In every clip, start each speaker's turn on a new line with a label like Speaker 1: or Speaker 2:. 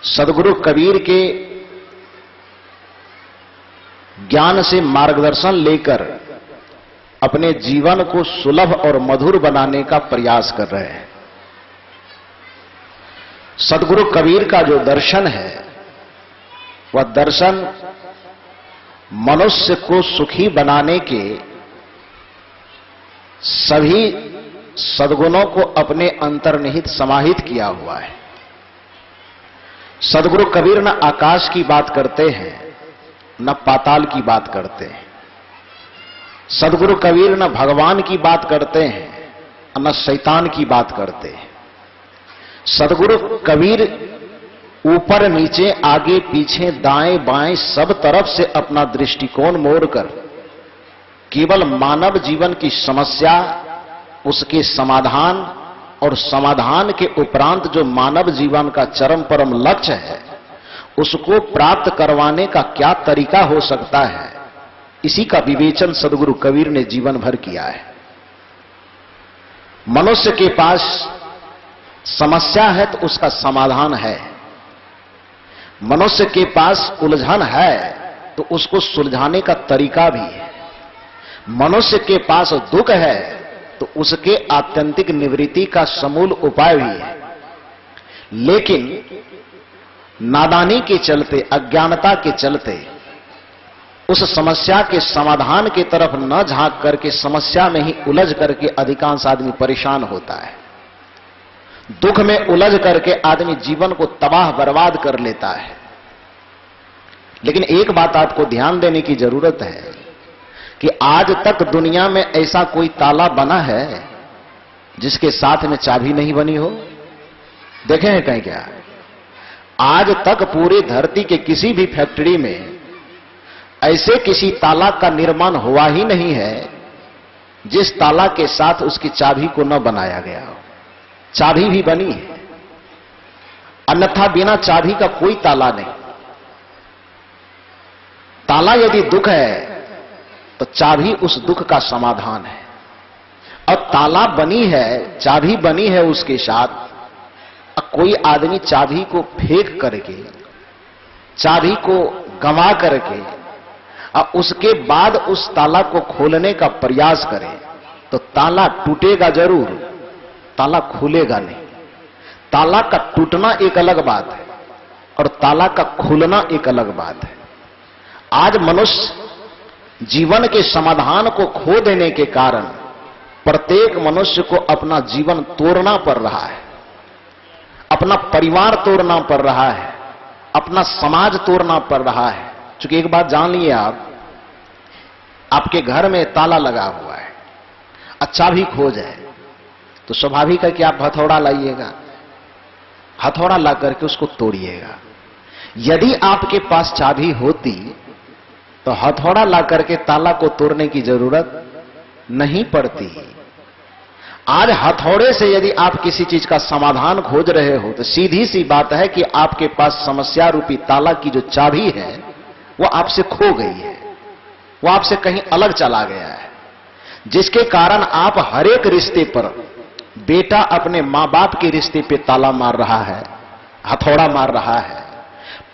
Speaker 1: सदगुरु कबीर के ज्ञान से मार्गदर्शन लेकर अपने जीवन को सुलभ और मधुर बनाने का प्रयास कर रहे हैं। सदगुरु कबीर का जो दर्शन है वह दर्शन मनुष्य को सुखी बनाने के सभी सद्गुणों को अपने अंतर्निहित समाहित किया हुआ है। सदगुरु कबीर न आकाश की बात करते हैं न पाताल की बात करते हैं। सदगुरु कबीर न भगवान की बात करते हैं न शैतान की बात करते हैं। सदगुरु कबीर ऊपर नीचे आगे पीछे दाएं बाएं सब तरफ से अपना दृष्टिकोण मोड़कर केवल मानव जीवन की समस्या, उसके समाधान और समाधान के उपरांत जो मानव जीवन का चरम परम लक्ष्य है उसको प्राप्त करवाने का क्या तरीका हो सकता है, इसी का विवेचन सदगुरु कबीर ने जीवन भर किया है। मनुष्य के पास समस्या है तो उसका समाधान है, मनुष्य के पास उलझन है तो उसको सुलझाने का तरीका भी है, मनुष्य के पास दुख है तो उसके आत्यंतिक निवृत्ति का समूल उपाय भी है। लेकिन नादानी के चलते, अज्ञानता के चलते उस समस्या के समाधान की तरफ न झांक करके समस्या में ही उलझ करके अधिकांश आदमी परेशान होता है। दुख में उलझ करके आदमी जीवन को तबाह बर्बाद कर लेता है। लेकिन एक बात आपको ध्यान देने की जरूरत है कि आज तक दुनिया में ऐसा कोई ताला बना है जिसके साथ में चाबी नहीं बनी हो? देखे हैं कहीं क्या? आज तक पूरी धरती के किसी भी फैक्ट्री में ऐसे किसी ताला का निर्माण हुआ ही नहीं है जिस ताला के साथ उसकी चाबी को न बनाया गया हो। चाबी भी बनी है, अन्यथा बिना चाबी का कोई ताला नहीं। ताला यदि दुख है तो चाबी उस दुख का समाधान है। और ताला बनी है, चाबी बनी है उसके साथ, कोई आदमी चाबी को फेंक करके, चाबी को गंवा करके और उसके बाद उस ताला को खोलने का प्रयास करे तो ताला टूटेगा जरूर, ताला खुलेगा नहीं। ताला का टूटना एक अलग बात है और ताला का खुलना एक अलग बात है। आज मनुष्य जीवन के समाधान को खो देने के कारण प्रत्येक मनुष्य को अपना जीवन तोड़ना पड़ रहा है, अपना परिवार तोड़ना पड़ रहा है, अपना समाज तोड़ना पड़ रहा है। क्योंकि एक बात जान लीजिए, आपके घर में ताला लगा हुआ है, अच्छा भी खोज है तो स्वाभाविक है कि आप हथौड़ा लाइएगा, हथौड़ा ला करके उसको तोड़िएगा। यदि आपके पास चाबी होती तो हथौड़ा ला करके ताला को तोड़ने की जरूरत नहीं पड़ती। आज हथौड़े से यदि आप किसी चीज का समाधान खोज रहे हो तो सीधी सी बात है कि आपके पास समस्या रूपी ताला की जो चाबी है वो आपसे खो गई है, वो आपसे कहीं अलग चला गया है, जिसके कारण आप हर एक रिश्ते पर, बेटा अपने मां बाप के रिश्ते पे ताला मार रहा है, हथौड़ा मार रहा है,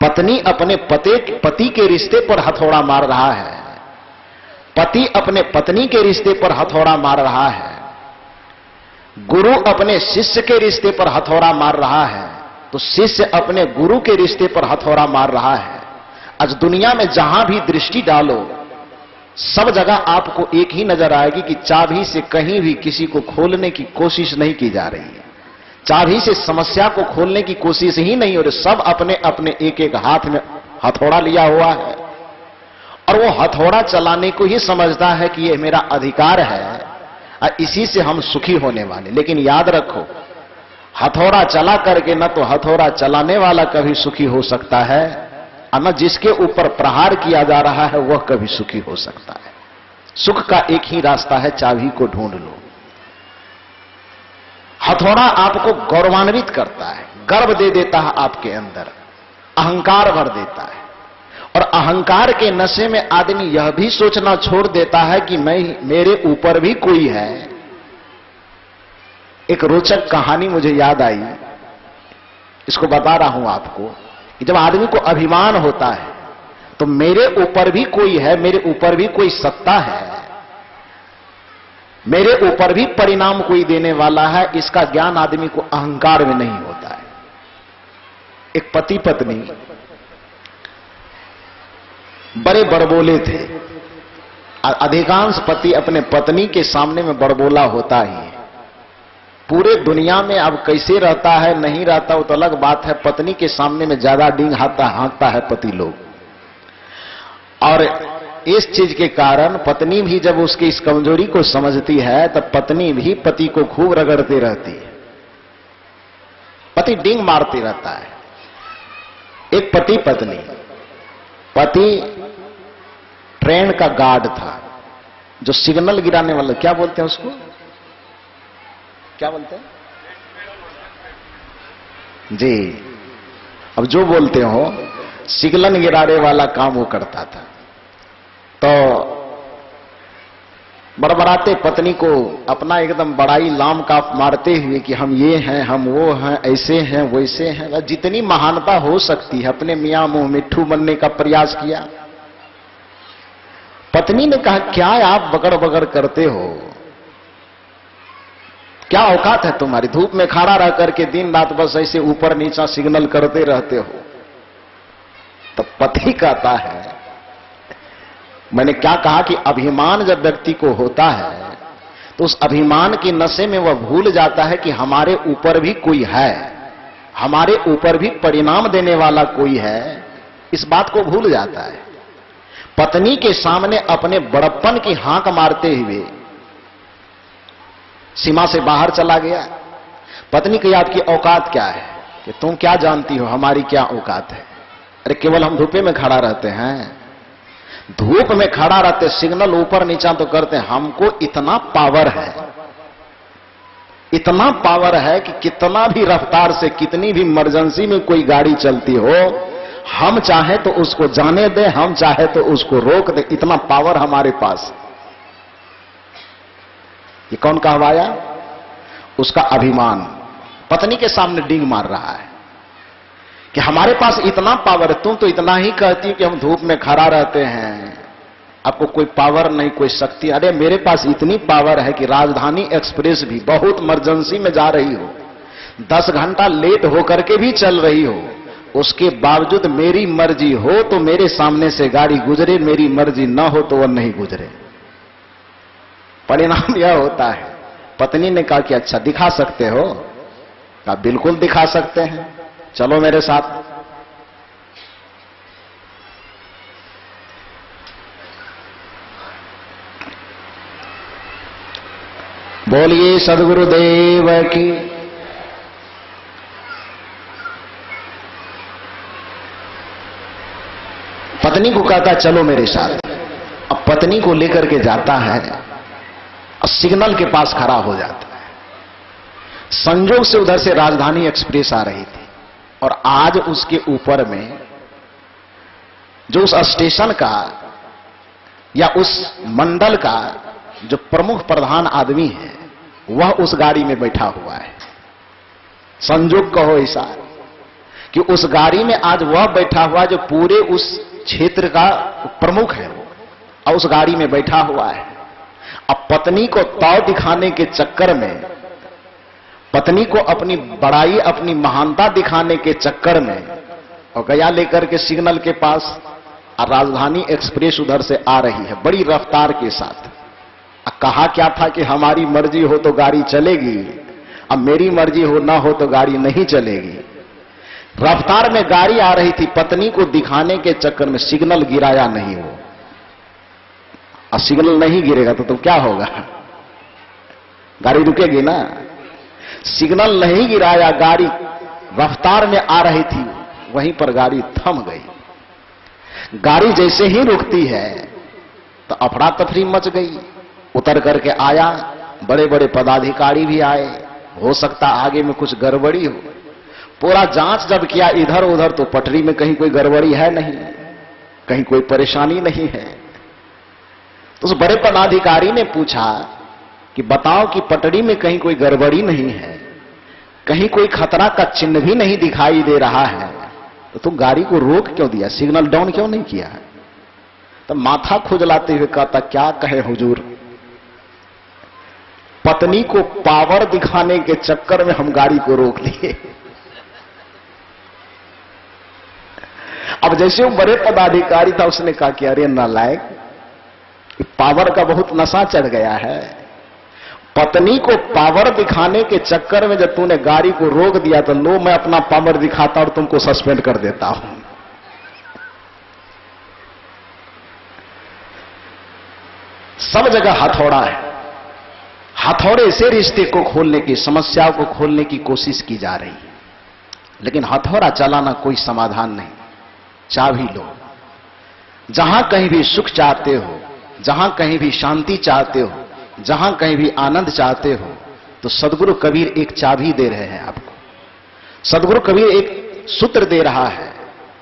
Speaker 1: पत्नी अपने पति के रिश्ते पर हथौड़ा मार रहा है, पति अपने पत्नी के रिश्ते पर हथौड़ा मार रहा है, गुरु अपने शिष्य के रिश्ते पर हथौड़ा मार रहा है तो शिष्य अपने गुरु के रिश्ते पर हथौड़ा मार रहा है। आज दुनिया में जहां भी दृष्टि डालो सब जगह आपको एक ही नजर आएगी कि चाबी से कहीं भी किसी को खोलने की कोशिश नहीं की जा रही है, चाबी से समस्या को खोलने की कोशिश ही नहीं हो रही। सब अपने अपने एक एक हाथ में हथौड़ा लिया हुआ है और वो हथौड़ा चलाने को ही समझता है कि ये मेरा अधिकार है और इसी से हम सुखी होने वाले। लेकिन याद रखो, हथौड़ा चला करके न तो हथौड़ा चलाने वाला कभी सुखी हो सकता है और न जिसके ऊपर प्रहार किया जा रहा है वह कभी सुखी हो सकता है। सुख का एक ही रास्ता है, चाबी को ढूंढ लो। हथौड़ा आपको गौरवान्वित करता है, गर्व दे देता है, आपके अंदर अहंकार भर देता है और अहंकार के नशे में आदमी यह भी सोचना छोड़ देता है कि मेरे ऊपर भी कोई है। एक रोचक कहानी मुझे याद आई, इसको बता रहा हूं आपको। जब आदमी को अभिमान होता है तो मेरे ऊपर भी कोई है, मेरे ऊपर भी कोई सत्ता है, मेरे ऊपर भी परिणाम कोई देने वाला है, इसका ज्ञान आदमी को अहंकार में नहीं होता है। एक पति पत्नी बड़े बड़बोले थे। अधिकांश पति अपने पत्नी के सामने में बड़बोला होता ही है। पूरे दुनिया में अब कैसे रहता है नहीं रहता वो तो अलग बात है, पत्नी के सामने में ज्यादा डींग हाँकता है पति लोग। और इस चीज के कारण पत्नी भी जब उसकी इस कमजोरी को समझती है तब पत्नी भी पति को खूब रगड़ती रहती है, पति डींग मारती रहता है। एक पति पत्नी, पति ट्रेन का गार्ड था, जो सिग्नल गिराने वाला, क्या बोलते हैं उसको, क्या बोलते हैं जी, अब जो बोलते हो, सिग्नल गिराने वाला काम वो करता था। तो बड़बड़ाते पत्नी को अपना एकदम बड़ाई लाम काफ मारते हुए कि हम ये हैं, हम वो हैं, ऐसे हैं, वैसे हैं, जितनी महानता हो सकती है अपने मियां मुंह मिट्ठू बनने का प्रयास किया। पत्नी ने कहा, क्या आप बगड़ बगड़ करते हो, क्या औकात है तुम्हारी, धूप में खड़ा रह करके दिन रात बस ऐसे ऊपर नीचा सिग्नल करते रहते हो। तो पति कहता है, मैंने क्या कहा कि अभिमान जब व्यक्ति को होता है तो उस अभिमान की नशे में वह भूल जाता है कि हमारे ऊपर भी कोई है, हमारे ऊपर भी परिणाम देने वाला कोई है, इस बात को भूल जाता है। पत्नी के सामने अपने बड़प्पन की हांक मारते हुए सीमा से बाहर चला गया। पत्नी कही, आपकी औकात क्या है, कि तुम क्या जानती हो हमारी क्या औकात है। अरे केवल हम धूपे में खड़ा रहते हैं, धूप में खड़ा रहते, सिग्नल ऊपर नीचा तो करते हैं, हमको इतना पावर है, इतना पावर है कि कितना भी रफ्तार से, कितनी भी इमरजेंसी में कोई गाड़ी चलती हो, हम चाहे तो उसको जाने दें, हम चाहे तो उसको रोक दें, इतना पावर हमारे पास। ये कौन कहवाया, उसका अभिमान पत्नी के सामने डींग मार रहा है कि हमारे पास इतना पावर है, तुम तो इतना ही कहती हो कि हम धूप में खड़ा रहते हैं, आपको कोई पावर नहीं, कोई शक्ति। अरे मेरे पास इतनी पावर है कि राजधानी एक्सप्रेस भी बहुत इमरजेंसी में जा रही हो, 10 घंटा लेट होकर के भी चल रही हो, उसके बावजूद मेरी मर्जी हो तो मेरे सामने से गाड़ी गुजरे, मेरी मर्जी न हो तो वह नहीं गुजरे। परिणाम यह होता है। पत्नी ने कहा कि अच्छा दिखा सकते हो, कहा बिल्कुल दिखा सकते हैं, चलो मेरे साथ। बोलिए सद्गुरुदेव की। पत्नी को कहता चलो मेरे साथ। अब पत्नी को लेकर के जाता है और सिग्नल के पास खड़ा हो जाता है। संजोग से उधर से राजधानी एक्सप्रेस आ रही थी और आज उसके ऊपर में जो उस स्टेशन का या उस मंडल का जो प्रमुख प्रधान आदमी है वह उस गाड़ी में बैठा हुआ है। संजोग कहो ऐसा कि उस गाड़ी में आज वह बैठा हुआ जो पूरे उस क्षेत्र का प्रमुख है, वो और उस गाड़ी में बैठा हुआ है। अब पत्नी को ताव दिखाने के चक्कर में, पत्नी को अपनी बड़ाई, अपनी महानता दिखाने के चक्कर में और गया लेकर के सिग्नल के पास, और राजधानी एक्सप्रेस उधर से आ रही है बड़ी रफ्तार के साथ। कहा क्या था कि हमारी मर्जी हो तो गाड़ी चलेगी, अब मेरी मर्जी हो ना हो तो गाड़ी नहीं चलेगी। रफ्तार में गाड़ी आ रही थी, पत्नी को दिखाने के चक्कर में सिग्नल गिराया नहीं वो। और सिग्नल नहीं गिरेगा तो क्या होगा, गाड़ी रुकेगी ना। सिग्नल नहीं गिराया, गाड़ी रफ्तार में आ रही थी, वहीं पर गाड़ी थम गई। गाड़ी जैसे ही रुकती है तो अफरा तफरी मच गई। उतर करके आया, बड़े बड़े पदाधिकारी भी आए, हो सकता आगे में कुछ गड़बड़ी हो। पूरा जांच जब किया इधर उधर तो पटरी में कहीं कोई गड़बड़ी है नहीं, कहीं कोई परेशानी नहीं है। तो उस बड़े पदाधिकारी ने पूछा कि बताओ कि पटरी में कहीं कोई गड़बड़ी नहीं है, कहीं कोई खतरा का चिन्ह भी नहीं दिखाई दे रहा है, तो तू गाड़ी को रोक क्यों दिया, सिग्नल डाउन क्यों नहीं किया है? तो माथा खुजलाते हुए कहता, क्या कहे हुजूर, पत्नी को पावर दिखाने के चक्कर में हम गाड़ी को रोक लिए। अब जैसे वो बड़े पदाधिकारी था, उसने कहा कि अरे नालायक, पावर का बहुत नशा चढ़ गया है, पत्नी को पावर दिखाने के चक्कर में जब तूने गाड़ी को रोक दिया तो लो मैं अपना पावर दिखाता और तुमको सस्पेंड कर देता हूं। सब जगह हथौड़ा है, हथौड़े से रिश्ते को खोलने की, समस्याओं को खोलने की कोशिश की जा रही है, लेकिन हथौड़ा चलाना कोई समाधान नहीं। चाबी लो। जहां कहीं भी सुख चाहते हो, जहां कहीं भी शांति चाहते हो, जहां कहीं भी आनंद चाहते हो, तो सदगुरु कबीर एक चाबी दे रहे हैं आपको। सदगुरु कबीर एक सूत्र दे रहा है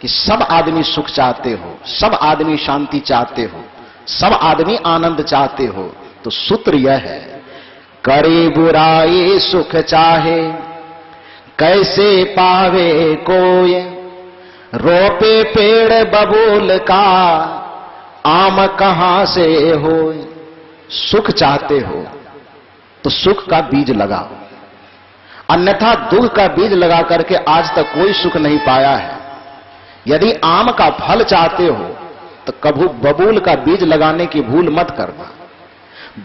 Speaker 1: कि सब आदमी सुख चाहते हो, सब आदमी शांति चाहते हो, सब आदमी आनंद चाहते हो, तो सूत्र यह है, करे बुराई सुख चाहे, कैसे पावे कोई, रोपे पेड़ बबूल का, आम कहां से हो। सुख चाहते हो तो सुख का बीज लगाओ, अन्यथा दुख का बीज लगा करके आज तक कोई सुख नहीं पाया है। यदि आम का फल चाहते हो तो कभी बबूल का बीज लगाने की भूल मत करना।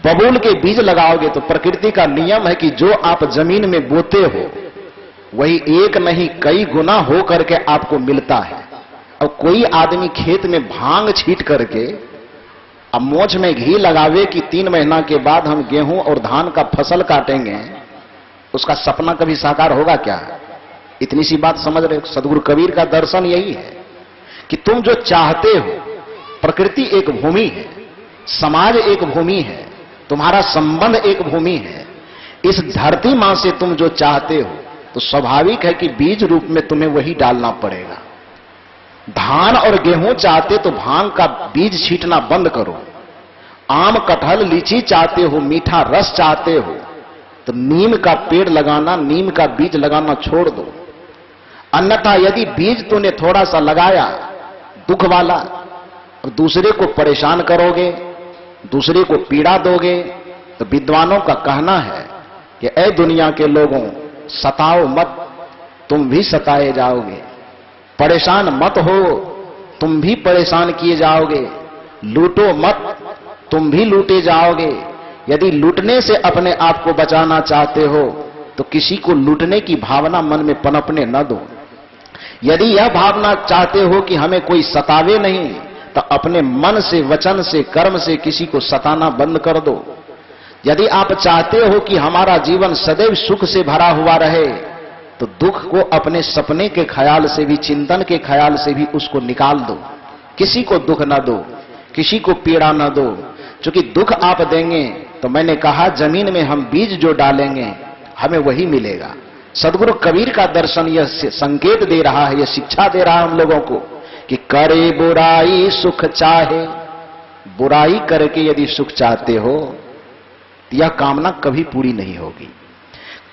Speaker 1: बबूल के बीज लगाओगे तो प्रकृति का नियम है कि जो आप जमीन में बोते हो वही एक नहीं कई गुना हो करके आपको मिलता है। अब कोई आदमी खेत में भांग छीट करके अब मोछ में घी लगावे कि 3 महीना के बाद हम गेहूं और धान का फसल काटेंगे, उसका सपना कभी साकार होगा क्या? इतनी सी बात समझ रहे हो? सदगुरु कबीर का दर्शन यही है कि तुम जो चाहते हो, प्रकृति एक भूमि है, समाज एक भूमि है, तुम्हारा संबंध एक भूमि है। इस धरती मां से तुम जो चाहते हो तो स्वाभाविक है कि बीज रूप में तुम्हें वही डालना पड़ेगा। धान और गेहूं चाहते तो भांग का बीज छीटना बंद करो। आम कटहल लीची चाहते हो, मीठा रस चाहते हो तो नीम का पेड़ लगाना, नीम का बीज लगाना छोड़ दो। अन्यथा यदि बीज तूने थोड़ा सा लगाया दुख वाला और दूसरे को परेशान करोगे, दूसरे को पीड़ा दोगे, तो विद्वानों का कहना है कि ऐ दुनिया के लोगों, सताओ मत, तुम भी सताए जाओगे। परेशान मत हो, तुम भी परेशान किए जाओगे। लूटो मत, तुम भी लूटे जाओगे। यदि लूटने से अपने आप को बचाना चाहते हो तो किसी को लूटने की भावना मन में पनपने न दो। यदि यह भावना चाहते हो कि हमें कोई सतावे नहीं, तो अपने मन से, वचन से, कर्म से किसी को सताना बंद कर दो। यदि आप चाहते हो कि हमारा जीवन सदैव सुख से भरा हुआ रहे, तो दुख को अपने सपने के ख्याल से भी, चिंतन के ख्याल से भी उसको निकाल दो। किसी को दुख न दो, किसी को पीड़ा न दो, क्योंकि दुख आप देंगे तो मैंने कहा जमीन में हम बीज जो डालेंगे हमें वही मिलेगा। सदगुरु कबीर का दर्शन यह संकेत दे रहा है, यह शिक्षा दे रहा है हम लोगों को कि करे बुराई सुख चाहे। बुराई करके यदि सुख चाहते हो तो यह कामना कभी पूरी नहीं होगी।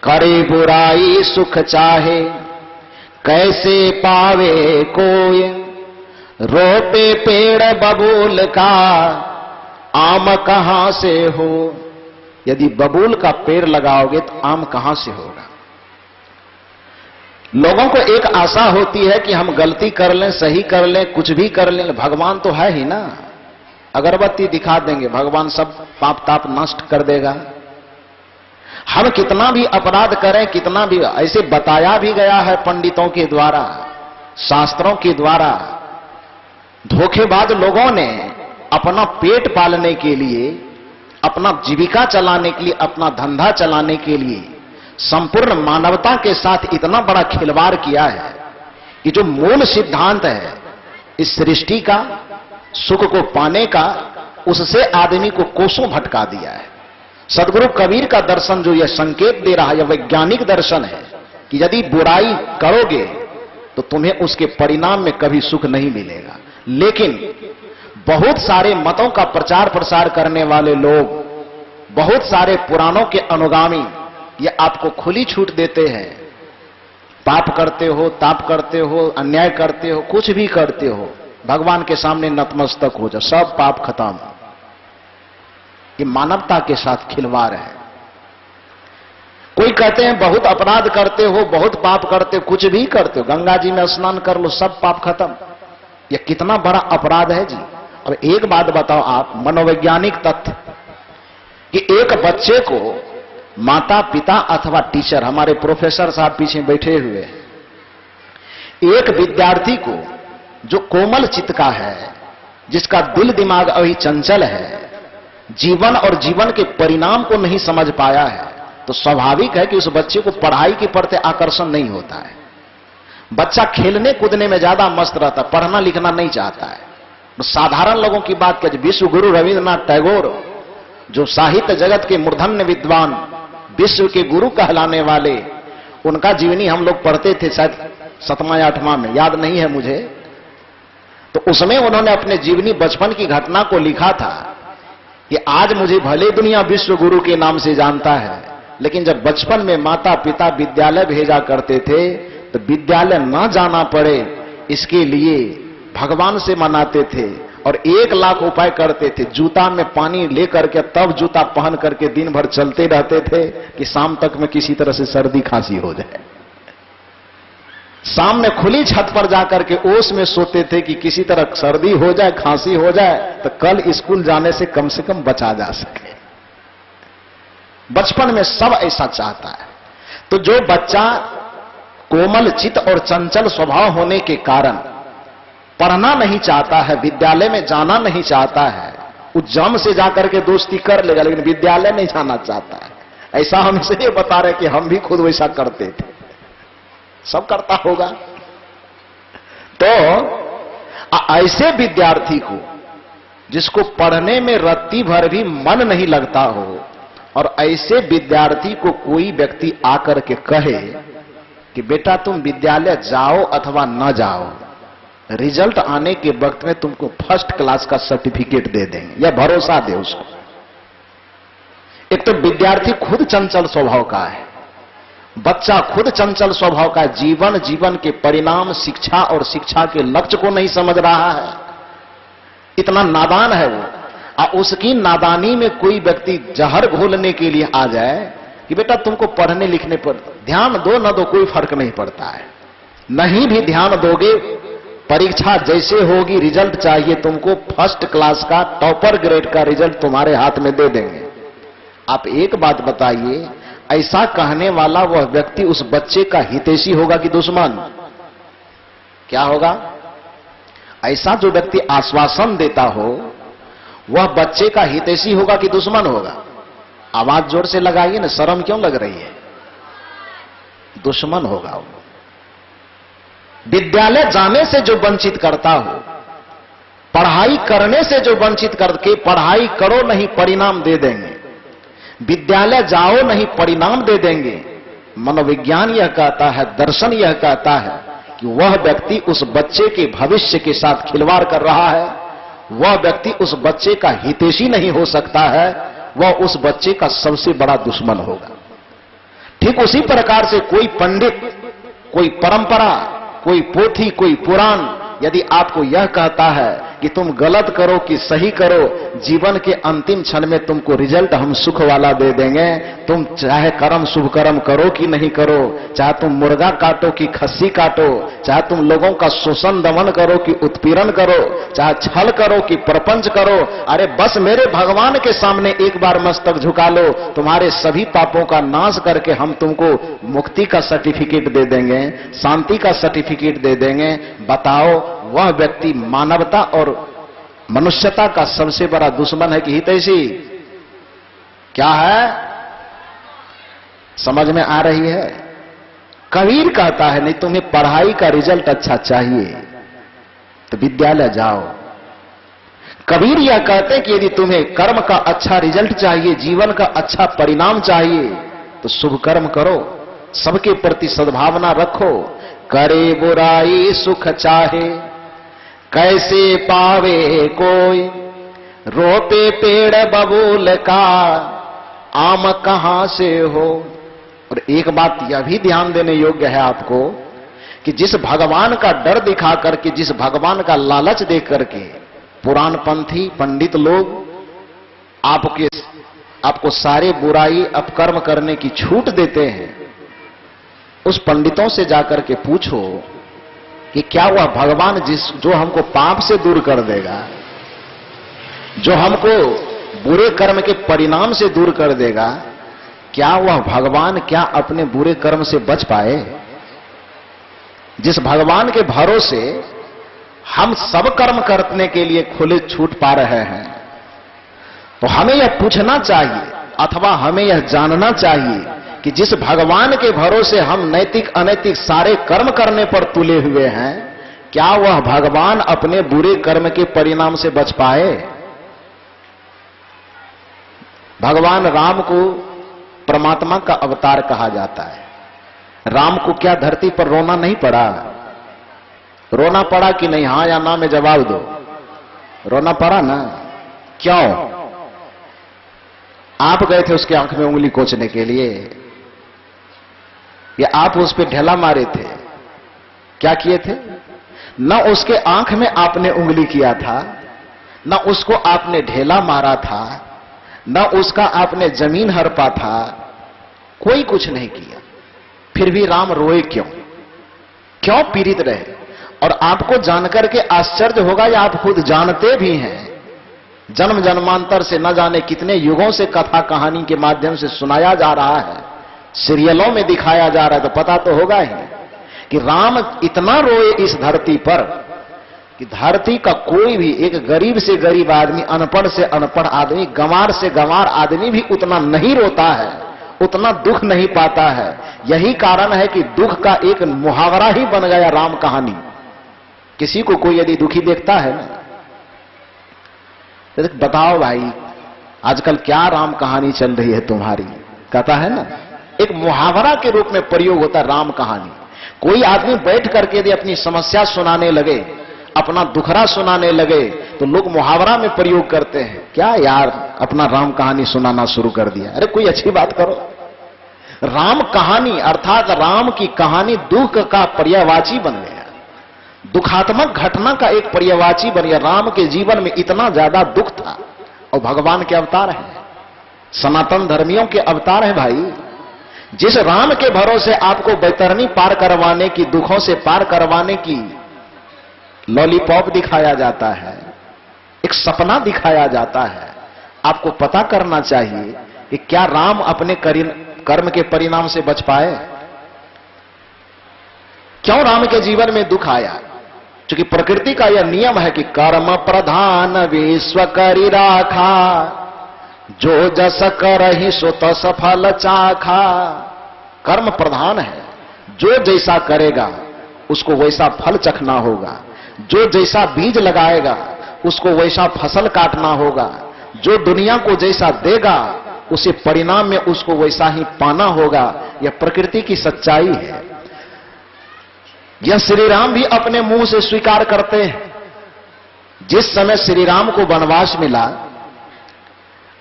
Speaker 1: करे बुराई सुख चाहे, कैसे पावे कोई, रोपे पेड़ बबूल का, आम कहां से हो। यदि बबूल का पेड़ लगाओगे तो आम कहां से होगा? लोगों को एक आशा होती है कि हम गलती कर लें, सही कर लें, कुछ भी कर लें, भगवान तो है ही ना, अगरबत्ती दिखा देंगे, भगवान सब पाप ताप नष्ट कर देगा। हम कितना भी अपराध करें, कितना भी, ऐसे बताया भी गया है पंडितों के द्वारा, शास्त्रों के द्वारा। धोखेबाज लोगों ने अपना पेट पालने के लिए, अपना जीविका चलाने के लिए, अपना धंधा चलाने के लिए संपूर्ण मानवता के साथ इतना बड़ा खिलवाड़ किया है कि जो मूल सिद्धांत है इस सृष्टि का, सुख को पाने का, उससे आदमी को कोसों भटका दिया है। सदगुरु कबीर का दर्शन जो यह संकेत दे रहा है, यह वैज्ञानिक दर्शन है कि यदि बुराई करोगे तो तुम्हें उसके परिणाम में कभी सुख नहीं मिलेगा। लेकिन बहुत सारे मतों का प्रचार प्रसार करने वाले लोग, बहुत सारे पुराणों के अनुगामी, ये आपको खुली छूट देते हैं, पाप करते हो, ताप करते हो, अन्याय करते हो, कुछ भी करते हो, भगवान के सामने नतमस्तक हो जाओ, सब पाप खत्म। ये मानवता के साथ खिलवाड़ है। कोई कहते हैं बहुत अपराध करते हो, बहुत पाप करते हो, कुछ भी करते हो, गंगा जी में स्नान कर लो, सब पाप खत्म। ये कितना बड़ा अपराध है जी। अब एक बात बताओ आप, मनोवैज्ञानिक तथ्य, कि एक बच्चे को माता पिता अथवा टीचर, हमारे प्रोफेसर साहब पीछे बैठे हुए, एक विद्यार्थी को जो कोमल चित्त का है, जिसका दिल दिमाग अभी चंचल है, जीवन और जीवन के परिणाम को नहीं समझ पाया है, तो स्वाभाविक है कि उस बच्चे को पढ़ाई के प्रति आकर्षण नहीं होता है। बच्चा खेलने कूदने में ज्यादा मस्त रहता, पढ़ना लिखना नहीं चाहता है। साधारण लोगों की बात करें, विश्व गुरु रविंद्रनाथ टैगोर, जो साहित्य जगत के मूर्धन्य विद्वान, विश्व के गुरु कहलाने वाले, उनका जीवनी हम लोग पढ़ते थे शायद 7वां या 8वां में, याद नहीं है मुझे। तो उसमें उन्होंने अपने जीवनी बचपन की घटना को लिखा था कि आज मुझे भले दुनिया विश्व गुरु के नाम से जानता है, लेकिन जब बचपन में माता पिता विद्यालय भेजा करते थे तो विद्यालय न जाना पड़े इसके लिए भगवान से मनाते थे और 1 लाख उपाय करते थे। जूता में पानी लेकर के तब जूता पहन करके दिन भर चलते रहते थे कि शाम तक में किसी तरह से सर्दी खांसी हो जाए। शाम में खुली छत पर जाकर के ओस में सोते थे कि किसी तरह सर्दी हो जाए, खांसी हो जाए, तो कल स्कूल जाने से कम बचा जा सके। बचपन में सब ऐसा चाहता है। तो जो बच्चा कोमल चित्त और चंचल स्वभाव होने के कारण पढ़ना नहीं चाहता है, विद्यालय में जाना नहीं चाहता है, वो जम से जाकर के दोस्ती कर लेगा, लेकिन विद्यालय नहीं जाना चाहता है। ऐसा हम इसलिए बता रहे कि हम भी खुद वैसा करते थे, सब करता होगा। तो ऐसे विद्यार्थी को जिसको पढ़ने में रत्ती भर भी मन नहीं लगता हो, और ऐसे विद्यार्थी को कोई व्यक्ति आकर के कहे कि बेटा तुम विद्यालय जाओ अथवा न जाओ, रिजल्ट आने के वक्त में तुमको फर्स्ट क्लास का सर्टिफिकेट दे देंगे, या भरोसा दे उसको। एक तो विद्यार्थी खुद चंचल स्वभाव का है, बच्चा खुद चंचल स्वभाव का, जीवन के परिणाम, शिक्षा और शिक्षा के लक्ष्य को नहीं समझ रहा है, इतना नादान है वो। उसकी नादानी में कोई व्यक्ति जहर घोलने के लिए आ जाए कि बेटा तुमको पढ़ने लिखने पर ध्यान दो न दो कोई फर्क नहीं पड़ता है, नहीं भी ध्यान दोगे, परीक्षा जैसे होगी, रिजल्ट चाहिए तुमको फर्स्ट क्लास का, टॉपर ग्रेड का रिजल्ट तुम्हारे हाथ में दे देंगे। आप एक बात बताइए, ऐसा कहने वाला वह व्यक्ति उस बच्चे का हितैषी होगा कि दुश्मन? क्या होगा? ऐसा जो व्यक्ति आश्वासन देता हो वह बच्चे का हितैषी होगा कि दुश्मन होगा? आवाज जोर से लगाइए ना, शर्म क्यों लग रही है? दुश्मन होगा वो। विद्यालय जाने से जो वंचित करता हो, पढ़ाई करने से जो वंचित करके, पढ़ाई करो नहीं परिणाम दे देंगे, विद्यालय जाओ नहीं परिणाम दे देंगे, मनोविज्ञान यह कहता है, दर्शन यह कहता है कि वह व्यक्ति उस बच्चे के भविष्य के साथ खिलवाड़ कर रहा है, वह व्यक्ति उस बच्चे का हितैषी नहीं हो सकता है, वह उस बच्चे का सबसे बड़ा दुश्मन होगा। ठीक उसी प्रकार से कोई पंडित, कोई परंपरा, कोई पोथी, कोई पुराण यदि आपको यह कहता है कि तुम गलत करो कि सही करो, जीवन के अंतिम क्षण में तुमको रिजल्ट हम सुख वाला दे देंगे, तुम चाहे कर्म शुभ कर्म करो कि नहीं करो, चाहे तुम मुर्गा काटो कि खस्सी काटो, चाहे तुम लोगों का शोषण दमन करो कि उत्पीड़न करो, चाहे छल करो कि प्रपंच करो, अरे बस मेरे भगवान के सामने एक बार मस्तक झुका लो, तुम्हारे सभी पापों का नाश करके हम तुमको मुक्ति का सर्टिफिकेट दे देंगे, शांति का सर्टिफिकेट दे देंगे। बताओ वह व्यक्ति मानवता और मनुष्यता का सबसे बड़ा दुश्मन है कि हितैषी? क्या है? समझ में आ रही है? कबीर कहता है नहीं तुम्हें पढ़ाई का रिजल्ट अच्छा चाहिए तो विद्यालय जाओ। कबीर यह कहते हैं कि यदि तुम्हें कर्म का अच्छा रिजल्ट चाहिए, जीवन का अच्छा परिणाम चाहिए, तो शुभ कर्म करो, सबके प्रति सद्भावना रखो। करे बुराई सुख चाहे, कैसे पावे कोई, रोपे पेड़ बबूल का, आम कहां से हो, और एक बात यह भी ध्यान देने योग्य है आपको कि जिस भगवान का डर दिखा करके, जिस भगवान का लालच देख करके पुराणपंथी पंडित लोग आपको सारे बुराई अपकर्म करने की छूट देते हैं, उस पंडितों से जाकर के पूछो कि क्या वह भगवान जो हमको पाप से दूर कर देगा, जो हमको बुरे कर्म के परिणाम से दूर कर देगा, क्या वह भगवान क्या अपने बुरे कर्म से बच पाए? जिस भगवान के भरोसे हम सब कर्म करने के लिए खुले छूट पा रहे हैं, तो हमें यह पूछना चाहिए अथवा हमें यह जानना चाहिए कि जिस भगवान के भरोसे हम नैतिक अनैतिक सारे कर्म करने पर तुले हुए हैं, क्या वह भगवान अपने बुरे कर्म के परिणाम से बच पाए? भगवान राम को परमात्मा का अवतार कहा जाता है। राम को क्या धरती पर रोना नहीं पड़ा? रोना पड़ा कि नहीं? हां या ना में जवाब दो। रोना पड़ा ना? क्यों? आप गए थे उसके आंख में उंगली कोचने के लिए, या आप उस पर ढेला मारे थे? क्या किए थे? न उसके आंख में आपने उंगली किया था, न उसको आपने ढेला मारा था, न उसका आपने जमीन हड़पा था, कोई कुछ नहीं किया। फिर भी राम रोए क्यों? क्यों पीड़ित रहे? और आपको जानकर के आश्चर्य होगा, या आप खुद जानते भी हैं, जन्म जन्मांतर से न जाने कितने युगों से कथा कहानी के माध्यम से सुनाया जा रहा है, सीरियलों में दिखाया जा रहा है, तो पता तो होगा ही कि राम इतना रोए इस धरती पर कि धरती का कोई भी एक गरीब से गरीब आदमी, अनपढ़ से अनपढ़ आदमी, गंवार से गंवार आदमी भी उतना नहीं रोता है, उतना दुख नहीं पाता है। यही कारण है कि दुख का एक मुहावरा ही बन गया राम कहानी। किसी को कोई यदि दुखी देखता है ना, तो बताओ भाई आजकल क्या राम कहानी चल रही है तुम्हारी, कहता है ना, एक मुहावरा के रूप में प्रयोग होता है राम कहानी। कोई आदमी बैठ करके यदि अपनी समस्या सुनाने लगे, अपना दुखड़ा सुनाने लगे, तो लोग मुहावरा में प्रयोग करते हैं, क्या यार अपना राम कहानी सुनाना शुरू कर दिया। अरे कोई अच्छी बात करो। राम कहानी अर्थात राम की कहानी दुख का पर्यायवाची बन गया, दुखात्मक घटना का एक पर्यायवाची बन गया। राम के जीवन में इतना ज्यादा दुख था, और भगवान के अवतार है, सनातन धर्मियों के अवतार है भाई। जिस राम के भरोसे आपको बैतरनी पार करवाने की, दुखों से पार करवाने की लॉलीपॉप दिखाया जाता है, एक सपना दिखाया जाता है, आपको पता करना चाहिए कि क्या राम अपने कर्म के परिणाम से बच पाए? क्यों राम के जीवन में दुख आया? क्योंकि प्रकृति का यह नियम है कि कर्म प्रधान विश्व करी राखा, जो जस करहि सो तस फल चाखा। कर्म प्रधान है, जो जैसा करेगा उसको वैसा फल चखना होगा, जो जैसा बीज लगाएगा उसको वैसा फसल काटना होगा, जो दुनिया को जैसा देगा उसे परिणाम में उसको वैसा ही पाना होगा। यह प्रकृति की सच्चाई है। यह श्री राम भी अपने मुंह से स्वीकार करते हैं। जिस समय श्री राम को वनवास मिला,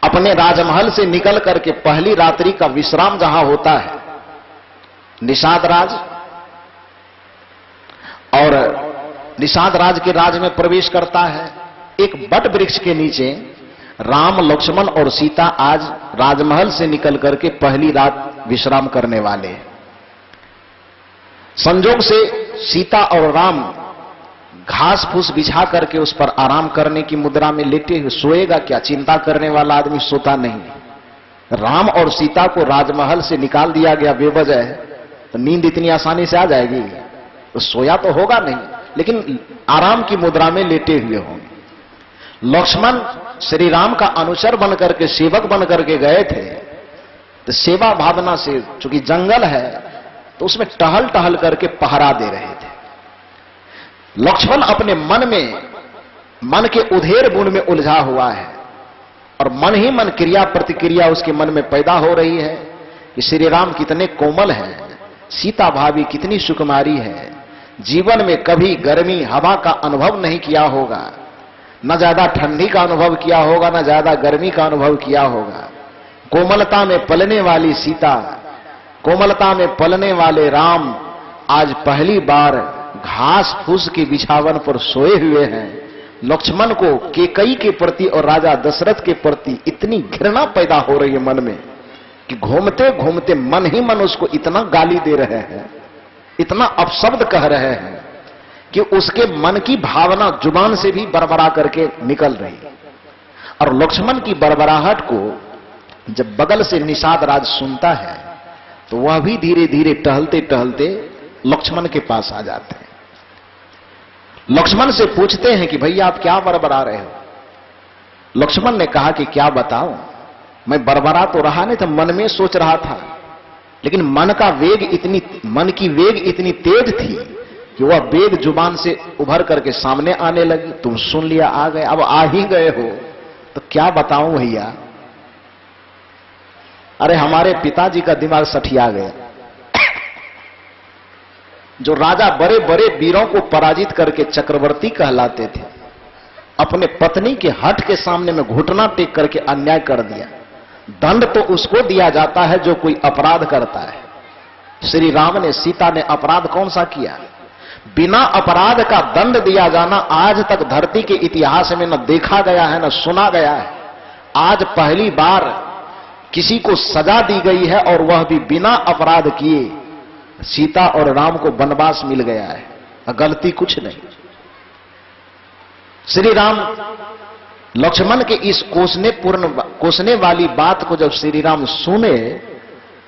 Speaker 1: अपने राजमहल से निकल करके पहली रात्रि का विश्राम जहां होता है निषाद राज, और निषाद राज के राज में प्रवेश करता है। एक बट वृक्ष के नीचे राम, लक्ष्मण और सीता आज राजमहल से निकल करके पहली रात विश्राम करने वाले हैं। संजोग से सीता और राम घास फूस बिछा करके उस पर आराम करने की मुद्रा में लेटे हुए, सोएगा क्या? चिंता करने वाला आदमी सोता नहीं। राम और सीता को राजमहल से निकाल दिया गया बेवजह, तो नींद इतनी आसानी से आ जाएगी? तो सोया तो होगा नहीं, लेकिन आराम की मुद्रा में लेटे हुए होंगे। लक्ष्मण श्री राम का अनुचर बनकर के, सेवक बनकर के गए थे, तो सेवा भावना से, चूंकि जंगल है तो उसमें टहल टहल करके पहरा दे रहे थे। लक्ष्मण अपने मन के उधेर बुन में उलझा हुआ है, और मन ही मन क्रिया प्रतिक्रिया उसके मन में पैदा हो रही है कि श्री राम कितने कोमल हैं, सीता भाभी कितनी सुकुमारी है, जीवन में कभी गर्मी हवा का अनुभव नहीं किया होगा, न ज्यादा ठंडी का अनुभव किया होगा, न ज्यादा गर्मी का अनुभव किया होगा। कोमलता में पलने वाली सीता कोमलता में पलने वाले राम आज पहली बार घास फूस के बिछावन पर सोए हुए हैं। लक्ष्मण को केकई के प्रति और राजा दशरथ के प्रति इतनी घृणा पैदा हो रही है मन में कि घूमते घूमते मन ही मन उसको इतना गाली दे रहे हैं, इतना अपशब्द कह रहे हैं कि उसके मन की भावना जुबान से भी बरबरा करके निकल रही है। और लक्ष्मण की बरबराहट को जब बगल से निषाद राज सुनता है तो वह भी धीरे धीरे टहलते टहलते लक्ष्मण के पास आ जाते हैं। लक्ष्मण से पूछते हैं कि भैया आप क्या बरबरा रहे हो? लक्ष्मण ने कहा कि क्या बताऊं, मैं बरबरा तो रहा नहीं था, मन में सोच रहा था, लेकिन मन की वेग इतनी तेज थी कि वह वेग जुबान से उभर करके सामने आने लगी। तुम सुन लिया, आ गए, अब आ ही गए हो तो क्या बताऊं भैया। अरे हमारे पिताजी का दिमाग सठिया गया। जो राजा बड़े बड़े वीरों को पराजित करके चक्रवर्ती कहलाते थे, अपने पत्नी के हठ के सामने में घुटना टेक करके अन्याय कर दिया। दंड तो उसको दिया जाता है जो कोई अपराध करता है। श्री राम ने, सीता ने अपराध कौन सा किया? बिना अपराध का दंड दिया जाना आज तक धरती के इतिहास में न देखा गया है न सुना गया है। आज पहली बार किसी को सजा दी गई है और वह भी बिना अपराध किए। सीता और राम को वनवास मिल गया है, गलती कुछ नहीं। श्री राम लक्ष्मण के इस कोसने वाली बात को जब श्री राम सुने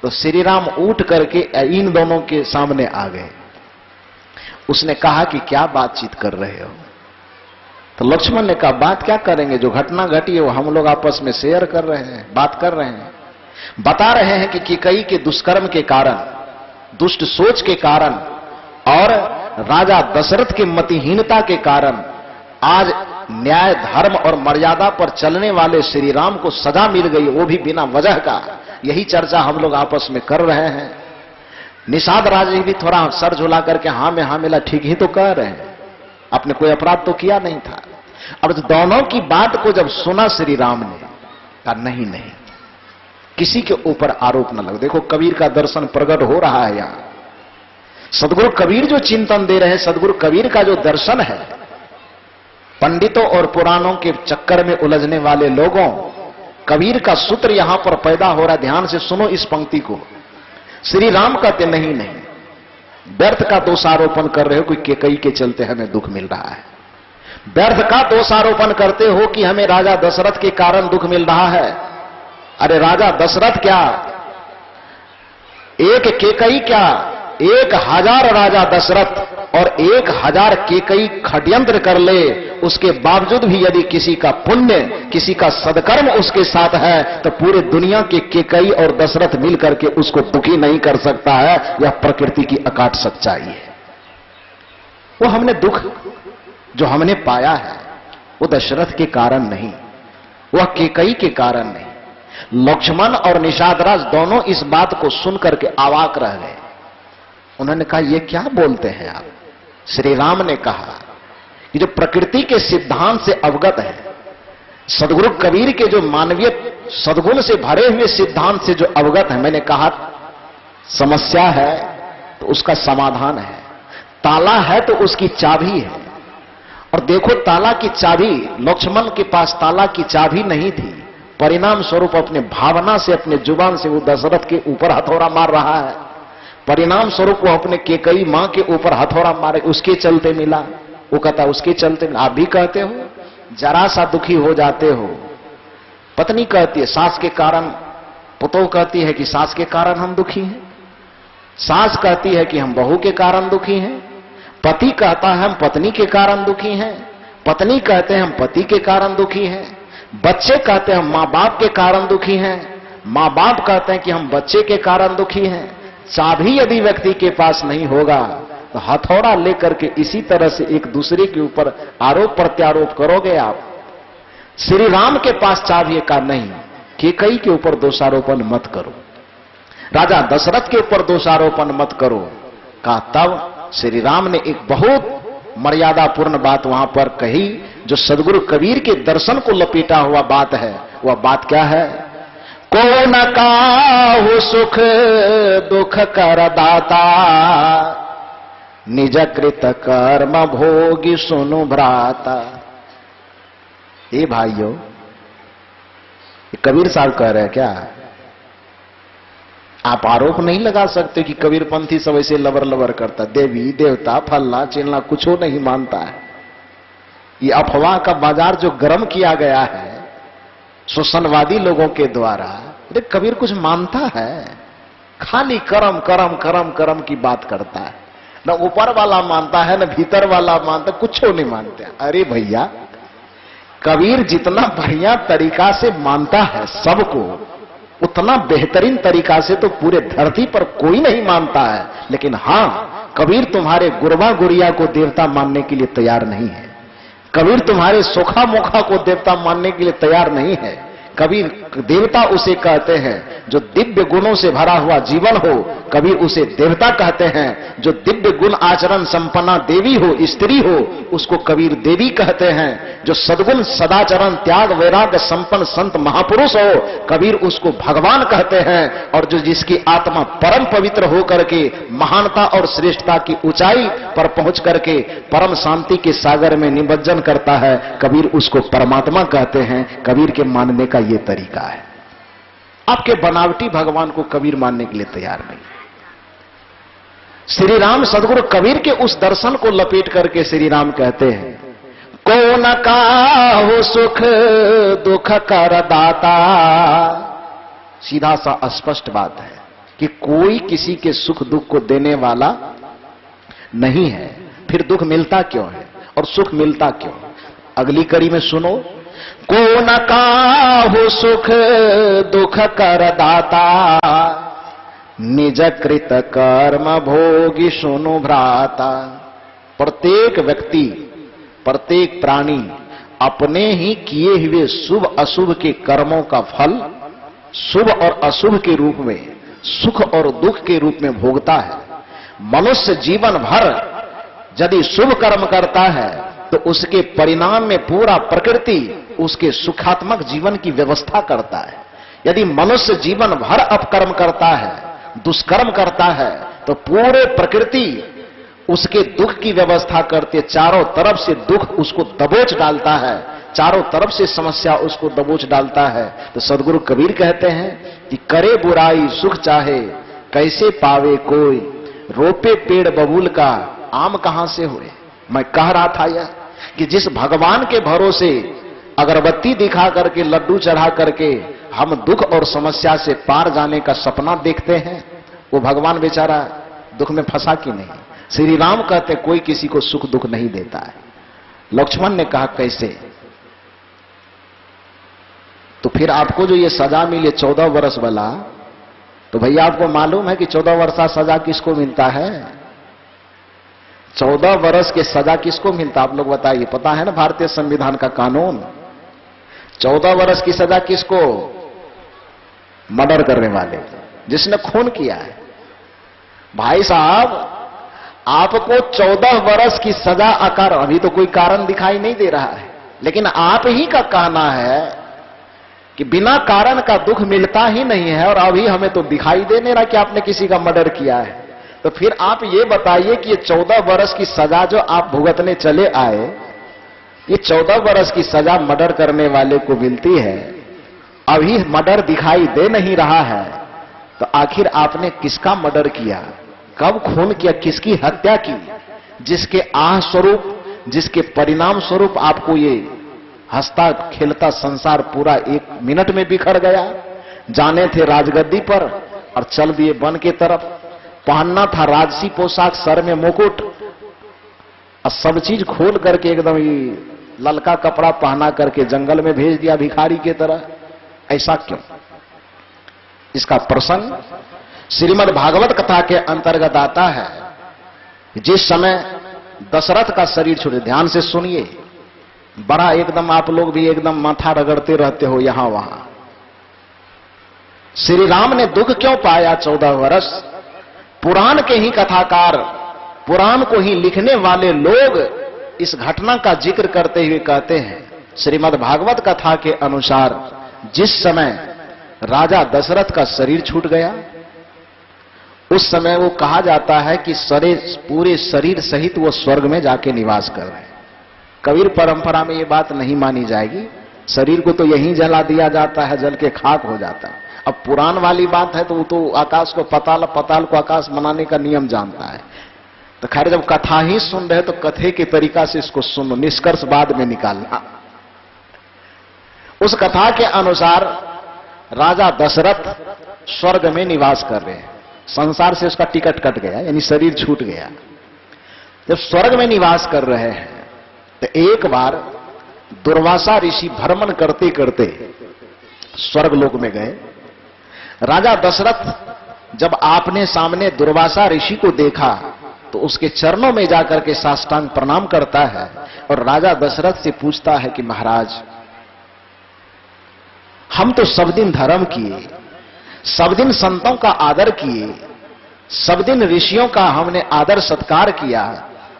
Speaker 1: तो श्री राम उठ करके इन दोनों के सामने आ गए। उसने कहा कि क्या बातचीत कर रहे हो? तो लक्ष्मण ने कहा बात क्या करेंगे, जो घटना घटी है वो हम लोग आपस में शेयर कर रहे हैं, बात कर रहे हैं। बता रहे हैं कि कैकेयी के दुष्कर्म के कारण, दुष्ट सोच के कारण और राजा दशरथ की मतिहीनता के कारण आज न्याय, धर्म और मर्यादा पर चलने वाले श्री राम को सजा मिल गई, वो भी बिना वजह का। यही चर्चा हम लोग आपस में कर रहे हैं। निषाद राज भी थोड़ा सर झुला करके हाँ में हाँ मिला, ठीक ही तो कह रहे हैं, आपने कोई अपराध तो किया नहीं था। अब दोनों की बात को जब सुना श्री राम ने कहा नहीं नहीं, किसी के ऊपर आरोप न लगे। देखो कबीर का दर्शन प्रकट हो रहा है यहां। सदगुरु कबीर जो चिंतन दे रहे हैं, सदगुरु कबीर का जो दर्शन है, पंडितों और पुराणों के चक्कर में उलझने वाले लोगों, कबीर का सूत्र यहां पर पैदा हो रहा है। ध्यान से सुनो इस पंक्ति को। श्री राम कहते नहीं नहीं, व्यर्थ का दोषारोपण कर रहे हो कि कैकेयी के चलते हमें दुख मिल रहा है। व्यर्थ का दोषारोपण करते हो कि हमें राजा दशरथ के कारण दुख मिल रहा है। अरे राजा दशरथ क्या, एक कैकेयी क्या, 1000 राजा दशरथ और 1000 कैकेयी षड्यंत्र कर ले, उसके बावजूद भी यदि किसी का पुण्य, किसी का सदकर्म उसके साथ है तो पूरे दुनिया के कैकेयी और दशरथ मिलकर के उसको दुखी नहीं कर सकता है। यह प्रकृति की अकाट सच्चाई है। वो हमने दुख जो हमने पाया है वो दशरथ के कारण नहीं, वह कैकेयी के कारण नहीं। लक्ष्मण और निषादराज दोनों इस बात को सुनकर के अवाक रह गए। उन्होंने कहा ये क्या बोलते हैं आप? श्री राम ने कहा कि जो प्रकृति के सिद्धांत से अवगत है, सदगुरु कबीर के जो मानवीय सद्गुण से भरे हुए सिद्धांत से जो अवगत है, मैंने कहा समस्या है तो उसका समाधान है, ताला है तो उसकी चाबी है। और देखो ताला की चाबी, लक्ष्मण के पास ताला की चाबी नहीं थी, परिणाम स्वरूप अपने भावना से, अपने जुबान से वो दशरथ के ऊपर हथौड़ा मार रहा है। परिणाम स्वरूप वो अपने कैकेयी मां के ऊपर हथौड़ा मारे, उसके चलते मिला। वो कहता उसके चलते मिला। आप भी कहते हो, जरा सा दुखी हो जाते हो। पत्नी कहती है सास के कारण, पुतोह कहती है कि सास के कारण हम दुखी हैं, सास कहती है कि हम बहू के कारण दुखी हैं, पति कहता है हम पत्नी के कारण दुखी हैं, पत्नी कहते हैं हम पति के कारण दुखी हैं, बच्चे कहते हैं हम मां बाप के कारण दुखी हैं, मां बाप कहते हैं कि हम बच्चे के कारण दुखी हैं। चाबी यदि व्यक्ति के पास नहीं होगा तो हथौड़ा लेकर के इसी तरह से एक दूसरे के ऊपर आरोप प्रत्यारोप करोगे आप। श्री राम के पास चाबी का नहीं, कैकेयी के ऊपर दोषारोपण मत करो, राजा दशरथ के ऊपर दोषारोपण मत करो। कहा तब श्री राम ने एक बहुत मर्यादापूर्ण बात वहां पर कही, जो सदगुरु कबीर के दर्शन को लपेटा हुआ बात है। वह बात क्या है? को न काहू सुख दुख कर दाता, निज कृत कर्म भोगी सुनु भ्राता। ये भाइयों, कबीर साहब कह रहे हैं क्या? आप आरोप नहीं लगा सकते कि कबीरपंथी सब ऐसे लबर लबर करता, देवी देवता फलना चिलना कुछ हो नहीं मानता है। ये अफवाह का बाजार जो गर्म किया गया है शोषणवादी लोगों के द्वारा, अरे कबीर कुछ मानता है? खाली कर्म कर्म कर्म कर्म की बात करता है, न ऊपर वाला मानता है न भीतर वाला मानता, कुछ नहीं मानते। अरे भैया, कबीर जितना बढ़िया तरीका से मानता है सबको, उतना बेहतरीन तरीका से तो पूरे धरती पर कोई नहीं मानता है। लेकिन हां, कबीर तुम्हारे गुरबा गुड़िया को देवता मानने के लिए तैयार नहीं है। कबीर तुम्हारे सोखा मोखा को देवता मानने के लिए तैयार नहीं है। कबीर देवता उसे कहते हैं जो दिव्य गुणों से भरा हुआ जीवन हो। कबीर उसे देवता कहते हैं जो दिव्य गुण आचरण संपन्ना देवी हो, स्त्री हो, उसको कबीर देवी कहते हैं। जो सद्गुण सदाचरण त्याग वैराग्य संपन्न संत महापुरुष हो, कबीर उसको भगवान कहते हैं। और जो जिसकी आत्मा परम पवित्र होकर के महानता और श्रेष्ठता की ऊंचाई पर पहुंच करके परम शांति के सागर में निमज्जन करता है, कबीर उसको परमात्मा कहते हैं। कबीर के मानने का ये तरीका है। आपके बनावटी भगवान को कबीर मानने के लिए तैयार नहीं। श्री राम सदगुरु कबीर के उस दर्शन को लपेट करके श्री राम कहते हैं, को न काहू सुख दुख कर दाता। सीधा सा स्पष्ट बात है कि कोई किसी के सुख दुख को देने वाला नहीं है। फिर दुख मिलता क्यों है और सुख मिलता क्यों? अगली कड़ी में सुनो, को न काहू सुख दुख कर दाता, निज कृत कर्म भोगी सुनु भ्राता। प्रत्येक व्यक्ति, प्रत्येक प्राणी अपने ही किए हुए शुभ अशुभ के कर्मों का फल शुभ और अशुभ के रूप में, सुख और दुख के रूप में भोगता है। मनुष्य जीवन भर यदि शुभ कर्म करता है तो उसके परिणाम में पूरा प्रकृति उसके सुखात्मक जीवन की व्यवस्था करता है। यदि मनुष्य जीवन भर अपकर्म करता है, दुष्कर्म करता है, तो पूरे प्रकृति उसके दुख की व्यवस्था करते, चारों तरफ से दुख उसको दबोच डालता है, चारों तरफ से समस्या उसको दबोच डालता है। तो सदगुरु कबीर कहते हैं कि करे बुराई सुख चाहे, कैसे पावे कोई, रोपे पेड़ बबूल का आम कहां से हुए। मैं कह रहा था यह कि जिस भगवान के भरोसे अगरबत्ती दिखा करके लड्डू चढ़ा करके हम दुख और समस्या से पार जाने का सपना देखते हैं, वो भगवान बेचारा दुख में फंसा कि नहीं? श्री राम कहते कोई किसी को सुख दुख नहीं देता है। लक्ष्मण ने कहा कैसे? तो फिर आपको जो ये सजा मिली 14 वर्ष वाला, तो भैया आपको मालूम है कि 14 वर्ष का सजा किसको मिलता है? 14 वर्ष की सजा किसको मिलता? आप लोग बताइए। पता है ना भारतीय संविधान का कानून? 14 वर्ष की सजा किसको? मर्डर करने वाले, जिसने खून किया है। भाई साहब, आपको 14 वर्ष की सजा आकार, अभी तो कोई कारण दिखाई नहीं दे रहा है, लेकिन आप ही का कहना है कि बिना कारण का दुख मिलता ही नहीं है, और अभी हमें तो दिखाई दे नहीं रहा कि आपने किसी का मर्डर किया है। तो फिर आप ये बताइए कि ये 14 वर्ष की सजा जो आप भुगतने चले आए, ये 14 वर्ष की सजा मर्डर करने वाले को मिलती है, अभी मर्डर दिखाई दे नहीं रहा है, तो आखिर आपने किसका मर्डर किया, कब खून किया, किसकी हत्या की, जिसके आह स्वरूप, जिसके परिणाम स्वरूप आपको ये हंसता खेलता संसार पूरा 1 मिनट में बिखर गया। जाने थे राजगद्दी पर और चल दिए वन के तरफ। पहनना था राजसी पोशाक, सर में मुकुट, और सब चीज खोल करके एकदम ये ललका कपड़ा पहना करके जंगल में भेज दिया भिखारी की तरह। ऐसा क्यों? इसका प्रसंग श्रीमद् भागवत कथा के अंतर्गत आता है। जिस समय दशरथ का शरीर छूटे, ध्यान से सुनिए, बड़ा एकदम आप लोग भी एकदम माथा रगड़ते रहते हो यहां वहां। श्री राम ने दुख क्यों पाया 14 वर्ष? पुराण के ही कथाकार, पुराण को ही लिखने वाले लोग इस घटना का जिक्र करते हुए कहते हैं, श्रीमद् भागवत कथा के अनुसार जिस समय राजा दशरथ का शरीर छूट गया। उस समय वो कहा जाता है कि पूरे शरीर सहित वो स्वर्ग में जाके निवास कर रहे हैं। कबीर परंपरा में ये बात नहीं मानी जाएगी, शरीर को तो यहीं जला दिया जाता है, जल के खाक हो जाता है। अब पुराण वाली बात है तो वो तो आकाश को पताल, पताल को आकाश बनाने का नियम जानता है। तो खैर जब कथा ही सुन रहे तो कथे के तरीका से इसको सुनो, निष्कर्ष बाद में निकालना। उस कथा के अनुसार राजा दशरथ स्वर्ग में निवास कर रहे हैं। संसार से उसका टिकट कट गया, यानी शरीर छूट गया। जब स्वर्ग में निवास कर रहे हैं तो एक बार दुर्वासा ऋषि भ्रमण करते करते स्वर्ग लोक में गए। राजा दशरथ जब आपने सामने दुर्वासा ऋषि को देखा तो उसके चरणों में जाकर के साष्टांग प्रणाम करता है और राजा दशरथ से पूछता है कि महाराज, हम तो सब दिन धर्म किए, सब दिन संतों का आदर किए, सब दिन ऋषियों का हमने आदर सत्कार किया,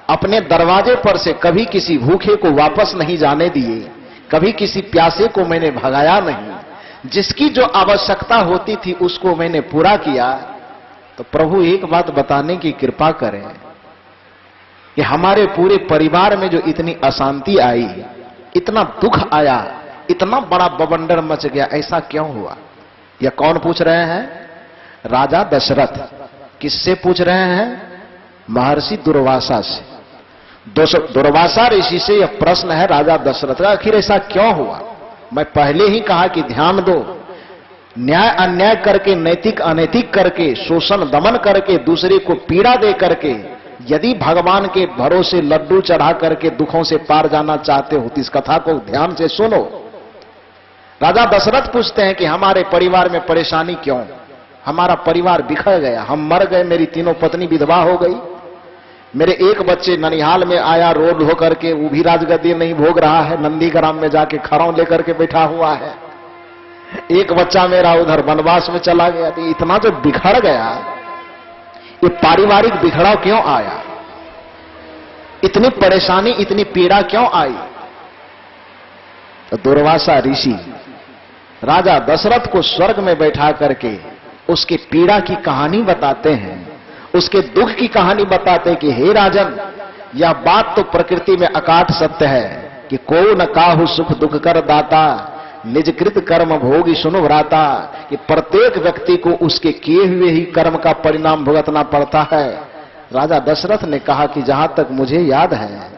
Speaker 1: अपने दरवाजे पर से कभी किसी भूखे को वापस नहीं जाने दिए, कभी किसी प्यासे को मैंने भगाया नहीं, जिसकी जो आवश्यकता होती थी उसको मैंने पूरा किया। तो प्रभु एक बात बताने की कृपा करें कि हमारे पूरे परिवार में जो इतनी अशांति आई, इतना दुख आया, इतना बड़ा बवंडर मच गया, ऐसा क्यों हुआ? यह कौन पूछ रहे हैं? राजा दशरथ। किससे पूछ रहे हैं? महर्षि दुर्वासा से। दुर्वासा ऋषि से यह प्रश्न है राजा दशरथ का, आखिर ऐसा क्यों हुआ? मैं पहले ही कहा कि ध्यान दो, न्याय अन्याय करके, नैतिक अनैतिक करके, शोषण दमन करके, दूसरे को पीड़ा दे करके यदि भगवान के भरोसे लड्डू चढ़ा करके दुखों से पार जाना चाहते हो तो इस कथा को ध्यान से सुनो। राजा दशरथ पूछते हैं कि हमारे परिवार में परेशानी क्यों? हमारा परिवार बिखर गया, हम मर गए, मेरी तीनों पत्नी विधवा हो गई, मेरे एक बच्चे ननिहाल में आया रोड होकर के, वो भी राजगद्दी नहीं भोग रहा है, नंदीग्राम में जाके खरों लेकर के बैठा हुआ है, एक बच्चा मेरा उधर वनवास में चला गया। तो इतना जो बिखर गया, ये पारिवारिक बिखड़ाव क्यों आया? इतनी परेशानी, इतनी पीड़ा क्यों आई? तो दुर्वासा ऋषि राजा दशरथ को स्वर्ग में बैठा करके उसकी पीड़ा की कहानी बताते हैं, उसके दुख की कहानी बताते हैं कि हे राजन, यह बात तो प्रकृति में अकाट सत्य है कि को न काहू सुख दुख कर दाता, निजकृत कर्म भोगी सुनो भ्राता, कि प्रत्येक व्यक्ति को उसके किए हुए ही कर्म का परिणाम भुगतना पड़ता है। राजा दशरथ ने कहा कि जहां तक मुझे याद है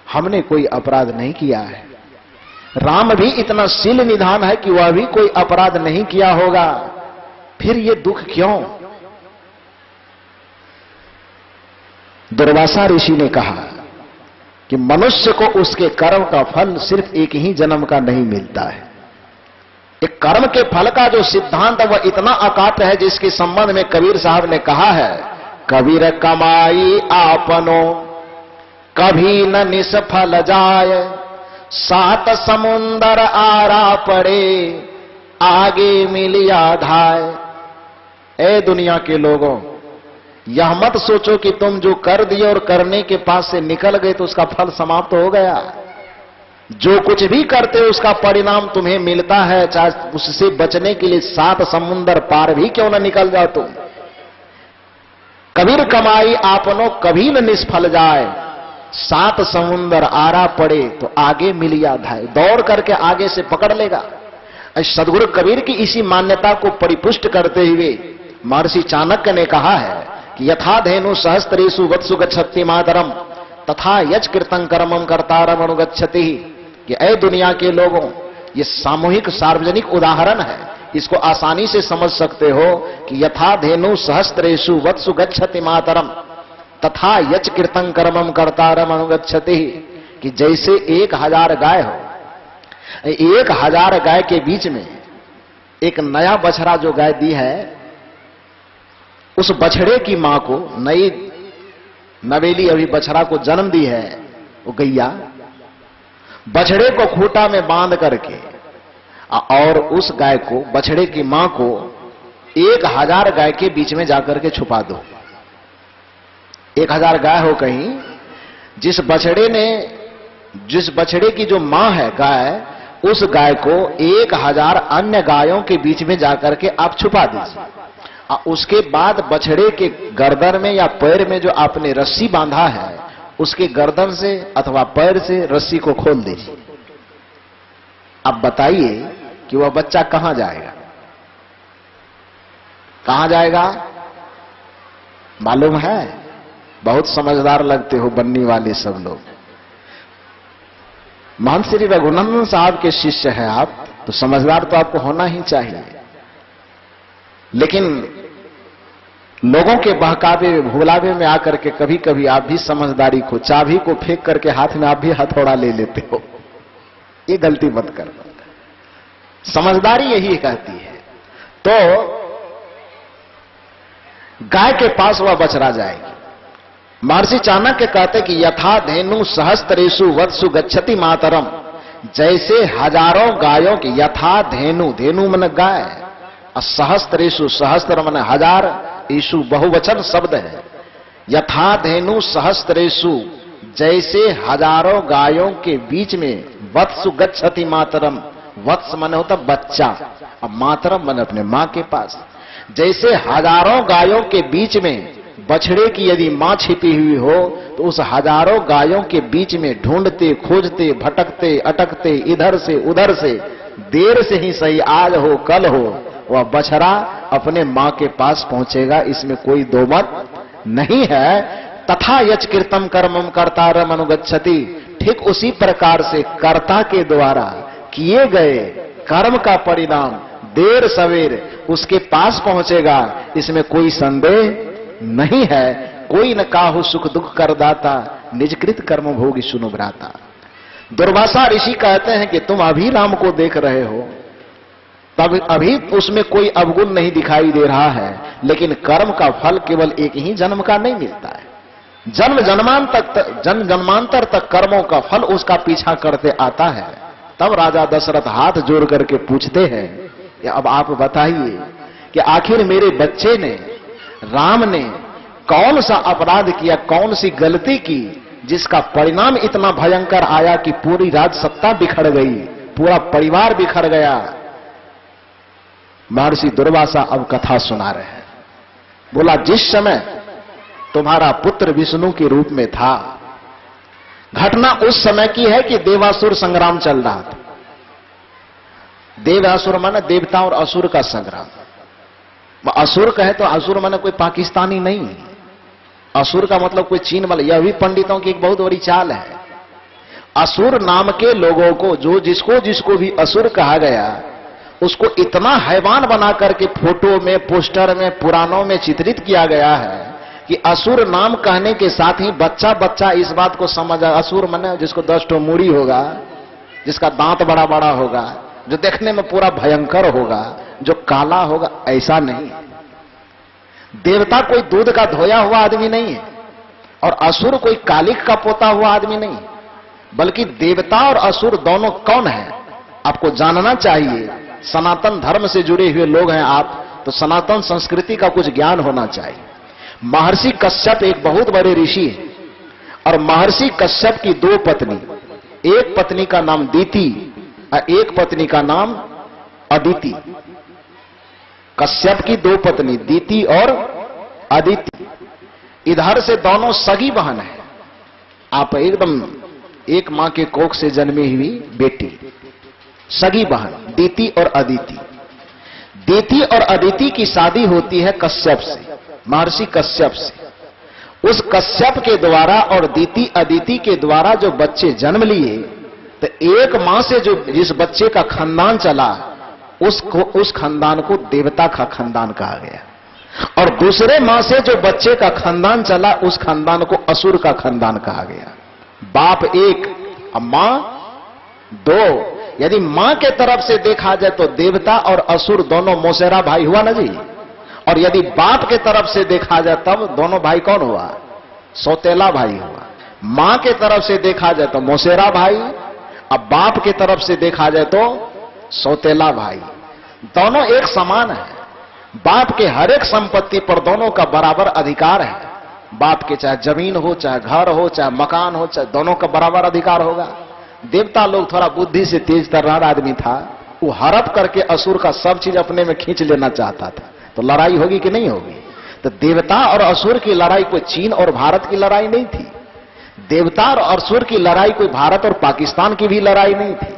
Speaker 1: हमने कोई अपराध नहीं किया है, राम भी इतना शील निधान है कि वह भी कोई अपराध नहीं किया होगा, फिर ये दुख क्यों? दुर्वासा ऋषि ने कहा कि मनुष्य को उसके कर्म का फल सिर्फ एक ही जन्म का नहीं मिलता है। एक कर्म के फल का जो सिद्धांत है वह इतना अकाट है, जिसके संबंध में कबीर साहब ने कहा है, कबीर कमाई आपनो कभी न निष्फल जाय, सात समुंदर आरा पड़े आगे मिलिया धाय। ए दुनिया के लोगों, यह मत सोचो कि तुम जो कर दिए और करने के पास से निकल गए तो उसका फल समाप्त हो गया। जो कुछ भी करते हो उसका परिणाम तुम्हें मिलता है, चाहे उससे बचने के लिए सात समुंदर पार भी क्यों न निकल जाओ तुम। कबीर कमाई आपनो कभी न निष्फल जाए, सात समुंदर आरा पड़े तो आगे मिलिया धाय। दौड़ करके आगे से पकड़ लेगा। सदगुरु कबीर की इसी मान्यता को परिपुष्ट करते हुए महर्षि चाणक्य ने कहा है कि यथा धेनु सहस्त्रेषु वत्सु गच्छति मातरम तथा यज कृतं कर्मं कर्तारम अनुगच्छति। कि ऐ दुनिया के लोगों, ये सामूहिक सार्वजनिक उदाहरण है, इसको आसानी से समझ सकते हो कि यथा धेनु सहस्त्रेषु वत्सु गच्छति मातरम तथा यज कृतं कर्मं कर्तारम अनुगच्छति। कि जैसे 1000 गाय हो, 1000 गाय के बीच में एक नया बछड़ा जो गाय दी है, उस बछड़े की मां को, नई नवेली अभी बछड़ा को जन्म दी है वो गैया, बछड़े को खूंटा में बांध करके और उस गाय को, बछड़े की मां को 1000 गाय के बीच में जाकर के छुपा दो। 1000 गाय हो कहीं, जिस बछड़े की जो मां है गाय, उस गाय को 1000 अन्य गायों के बीच में जाकर के आप छुपा दीजिए। उसके बाद बछड़े के गर्दन में या पैर में जो आपने रस्सी बांधा है, उसके गर्दन से अथवा पैर से रस्सी को खोल दीजिए। अब बताइए कि वह बच्चा कहां जाएगा? कहां जाएगा? मालूम है? बहुत समझदार लगते हो बनने वाले सब लोग। महंत श्री रघुनंदन साहब के शिष्य हैं आप, तो समझदार तो आपको होना ही चाहिए। लेकिन लोगों के बहकावे भुलावे में आकर के कभी कभी आप भी समझदारी को, चाबी को फेंक करके हाथ में आप भी हथौड़ा ले लेते हो। ये गलती मत करना। समझदारी यही कहती है। तो गाय के पास वह बछड़ा जाएगी। महर्षि चाणक्य कहते कि यथा धेनु सहस्त्रेषु वत्सु गच्छति मातरम, जैसे हजारों गायों की, यथा धेनु, धेनु मन गाय, और सहस्त्रेषु, सहस्त्र मन हजार, ईशु बहुवचन शब्द है। यथा धेनु सहस्त्रेषु, जैसे हजारों गायों के बीच में, वत्सु गच्छति मातरम, वत्स मन होता बच्चा, अब मातरम मन अपने मां के पास। जैसे हजारों गायों के बीच में बछड़े की यदि मां छिपी हुई हो, तो उस हजारों गायों के बीच में ढूंढते, खोजते, भटकते, अटकते, इधर से उधर से, देर से ही सही, आज हो कल हो, वह बछड़ा अपने मां के पास पहुंचेगा। इसमें कोई दो मत नहीं है। तथा यच कृतम कर्मम कर्तारम अनुगच्छति, ठीक उसी प्रकार से कर्ता के द्वारा किए गए कर्म का परिणाम देर सवेर उसके पास पहुंचेगा। इसमें कोई संदेह नहीं है। कोई न काहू सुख दुख कर दाता, निजकृत कर्म भोगी सुनो भ्राता। दुर्वासा ऋषि कहते हैं कि तुम अभी राम को देख रहे हो, तब अभी उसमें कोई अवगुण नहीं दिखाई दे रहा है, लेकिन कर्म का फल केवल एक ही जन्म का नहीं मिलता है। जन्म जन्मांतर तक कर्मों का फल उसका पीछा करते आता है। तब राजा दशरथ हाथ जोड़ करके पूछते हैं कि अब आप बताइए कि आखिर मेरे बच्चे ने, राम ने कौन सा अपराध किया, कौन सी गलती की, जिसका परिणाम इतना भयंकर आया कि पूरी राजसत्ता बिखर गई, पूरा परिवार बिखर गया। महर्षि दुर्वासा अब कथा सुना रहे हैं। बोला, जिस समय तुम्हारा पुत्र विष्णु के रूप में था, घटना उस समय की है कि देवासुर संग्राम चल रहा था। देवासुर माने देवता और असुर का संग्राम। असुर कहे तो असुर माने कोई पाकिस्तानी नहीं, असुर का मतलब कोई चीन वाला। यह भी पंडितों की एक बहुत बड़ी चाल है। असुर नाम के लोगों को, जो जिसको जिसको भी असुर कहा गया, उसको इतना हैवान बना करके फोटो में, पोस्टर में, पुराणों में चित्रित किया गया है कि असुर नाम कहने के साथ ही बच्चा बच्चा इस बात को समझ, असुर माने जिसको 10 ठो मूड़ी होगा, जिसका दांत बड़ा बड़ा होगा, जो देखने में पूरा भयंकर होगा, जो काला होगा, ऐसा नहीं। देवता कोई दूध का धोया हुआ आदमी नहीं है, और असुर कोई कालिक का पोता हुआ आदमी नहीं, बल्कि देवता और असुर दोनों कौन है आपको जानना चाहिए। सनातन धर्म से जुड़े हुए लोग हैं आप, तो सनातन संस्कृति का कुछ ज्ञान होना चाहिए। महर्षि कश्यप एक बहुत बड़े ऋषि हैं, और महर्षि कश्यप की 2 पत्नी, एक पत्नी का नाम दीति और एक पत्नी का नाम अदिति। कश्यप की 2 पत्नी दीति और अदिति। इधर से दोनों सगी बहन है, आप एकदम एक मां के कोख से जन्मी हुई बेटी, सगी बहन दीति और अदिति। दीति और अदिति की शादी होती है कश्यप से, महर्षि कश्यप से। उस कश्यप के द्वारा और दीति अदिति के द्वारा जो बच्चे जन्म लिए, तो एक मां से जो जिस बच्चे का खानदान चला, उस खानदान को देवता का खानदान कहा गया, और दूसरे मां से जो बच्चे का खानदान चला, उस खानदान को असुर का खानदान कहा गया। बाप एक, मां 2। यदि मां के तरफ से देखा जाए तो देवता और असुर दोनों मौसेरा भाई हुआ ना जी, और यदि बाप के तरफ से देखा जाए तब दोनों भाई कौन हुआ? सौतेला भाई हुआ। मां के तरफ से देखा जाए तो मौसेरा भाई, अब बाप के तरफ से देखा जाए तो सौतेला भाई। दोनों एक समान है। बाप के हर एक संपत्ति पर दोनों का बराबर अधिकार है। बाप के चाहे जमीन हो, चाहे घर हो, चाहे मकान हो, चाहे दोनों का बराबर अधिकार होगा। देवता लोग थोड़ा बुद्धि से तेज तर्रार आदमी था, वो हड़प करके असुर का सब चीज अपने में खींच लेना चाहता था, तो लड़ाई होगी कि नहीं होगी? तो देवता और असुर की लड़ाई कोई चीन और भारत की लड़ाई नहीं थी। देवता और असुर की लड़ाई कोई भारत और पाकिस्तान की भी लड़ाई नहीं थी।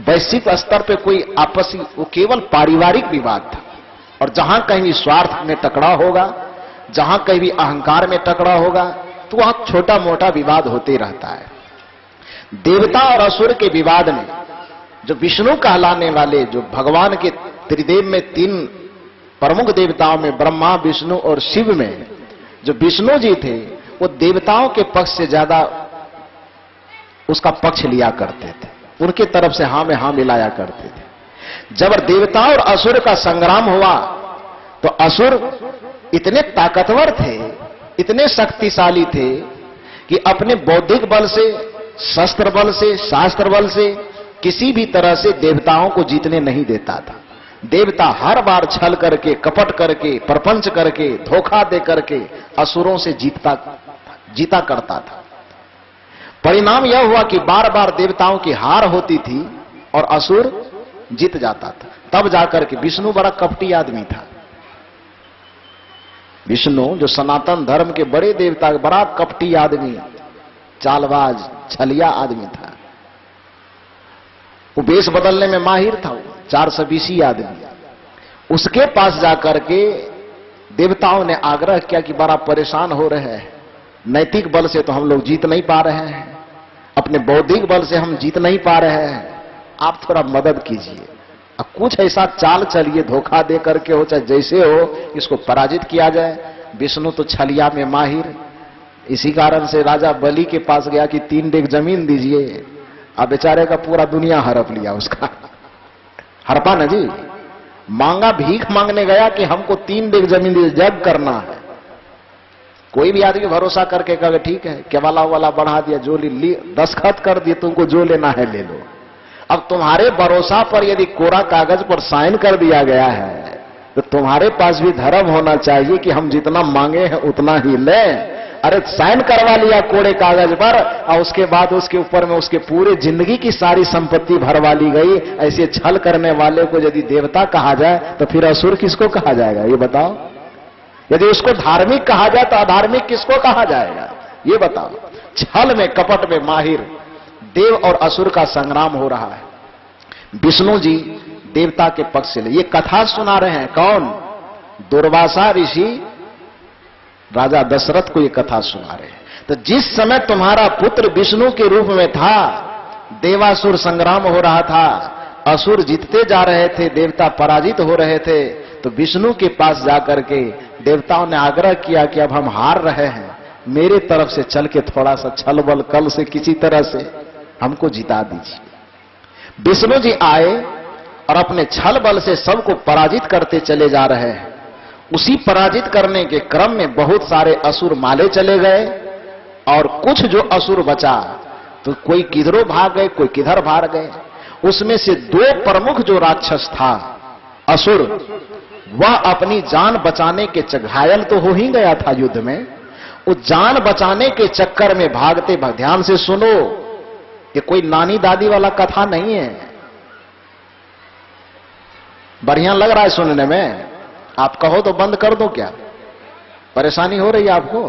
Speaker 1: वैश्विक स्तर पे कोई आपसी, वो केवल पारिवारिक विवाद था। और जहां कहीं भी स्वार्थ में टकराव होगा, जहां कहीं भी अहंकार में टकराव होगा, तो वहां छोटा मोटा विवाद होते रहता है। देवता और असुर के विवाद में जो विष्णु कहलाने वाले, जो भगवान के त्रिदेव में तीन प्रमुख देवताओं में ब्रह्मा, विष्णु और शिव में जो विष्णु जी थे, वो देवताओं के पक्ष से ज्यादा उसका पक्ष लिया करते थे, उनके तरफ से हां में हां मिलाया करते थे। जब देवता और असुर का संग्राम हुआ तो असुर इतने ताकतवर थे, इतने शक्तिशाली थे कि अपने बौद्धिक बल से, शस्त्र बल से, शास्त्र बल से किसी भी तरह से देवताओं को जीतने नहीं देता था। देवता हर बार छल करके, कपट करके, प्रपंच करके, धोखा दे करके असुरों से जीता करता था। परिणाम यह हुआ कि बार बार देवताओं की हार होती थी और असुर जीत जाता था। तब जाकर के विष्णु बड़ा कपटी आदमी था। विष्णु जो सनातन धर्म के बड़े देवता, बड़ा कपटी आदमी, चालबाज, छलिया आदमी था। वो वेश बदलने में माहिर था, 420 आदमी। उसके पास जाकर के देवताओं ने आग्रह किया कि बड़ा परेशान हो रहे हैं, नैतिक बल से तो हम लोग जीत नहीं पा रहे हैं, अपने बौद्धिक बल से हम जीत नहीं पा रहे हैं, आप थोड़ा मदद कीजिए। अब कुछ ऐसा चाल चलिए, धोखा दे करके हो चाहे जैसे हो, इसको पराजित किया जाए। विष्णु तो छलिया में माहिर, इसी कारण से राजा बलि के पास गया कि 3 डेग जमीन दीजिए। अब बेचारे का पूरा दुनिया हड़प लिया उसका। हड़पा ना जी, मांगा, भीख मांगने गया कि हमको 3 डेग जमीन दीजिए, जग करना है। कोई भी आदमी भरोसा करके कहे ठीक है, केवाला वाला बढ़ा दिया, जो ली, दस्तखत कर दिए, तुमको जो लेना है ले लो। अब तुम्हारे भरोसा पर यदि कोरा कागज पर साइन कर दिया गया है, तो तुम्हारे पास भी धर्म होना चाहिए कि हम जितना मांगे हैं उतना ही लें। अरे साइन करवा लिया कोरे कागज पर, और उसके बाद उसके ऊपर में उसके पूरे जिंदगी की सारी संपत्ति भरवा ली गई। ऐसे छल करने वाले को यदि देवता कहा जाए तो फिर असुर किसको कहा जाएगा, ये बताओ? यदि उसको धार्मिक कहा जाए तो अधार्मिक किसको कहा जाएगा, ये बताओ? छल में, कपट में माहिर देव और असुर का संग्राम हो रहा है। विष्णु जी देवता के पक्ष से ये कथा सुना रहे हैं। कौन? दुर्वासा ऋषि राजा दशरथ को ये कथा सुना रहे हैं। तो जिस समय तुम्हारा पुत्र विष्णु के रूप में था, देवासुर संग्राम हो रहा था, असुर जीतते जा रहे थे, देवता पराजित हो रहे थे, तो विष्णु के पास जाकर के देवताओं ने आग्रह किया कि अब हम हार रहे हैं, मेरे तरफ से चल के थोड़ा सा छल बल कल से किसी तरह से हमको जिता दीजिए। विष्णु जी आए और अपने छल बल से सबको पराजित करते चले जा रहे हैं। उसी पराजित करने के क्रम में बहुत सारे असुर माले चले गए, और कुछ जो असुर बचा तो कोई किधरों भाग गए, कोई किधर भाग गए। उसमें से 2 प्रमुख जो राक्षस था असुर, वह अपनी जान बचाने के घायल तो हो ही गया था युद्ध में, वो जान बचाने के चक्कर में भागते, ध्यान से सुनो, ये कोई नानी दादी वाला कथा नहीं है। बढ़िया लग रहा है सुनने में? आप कहो तो बंद कर दो क्या? परेशानी हो रही है आपको?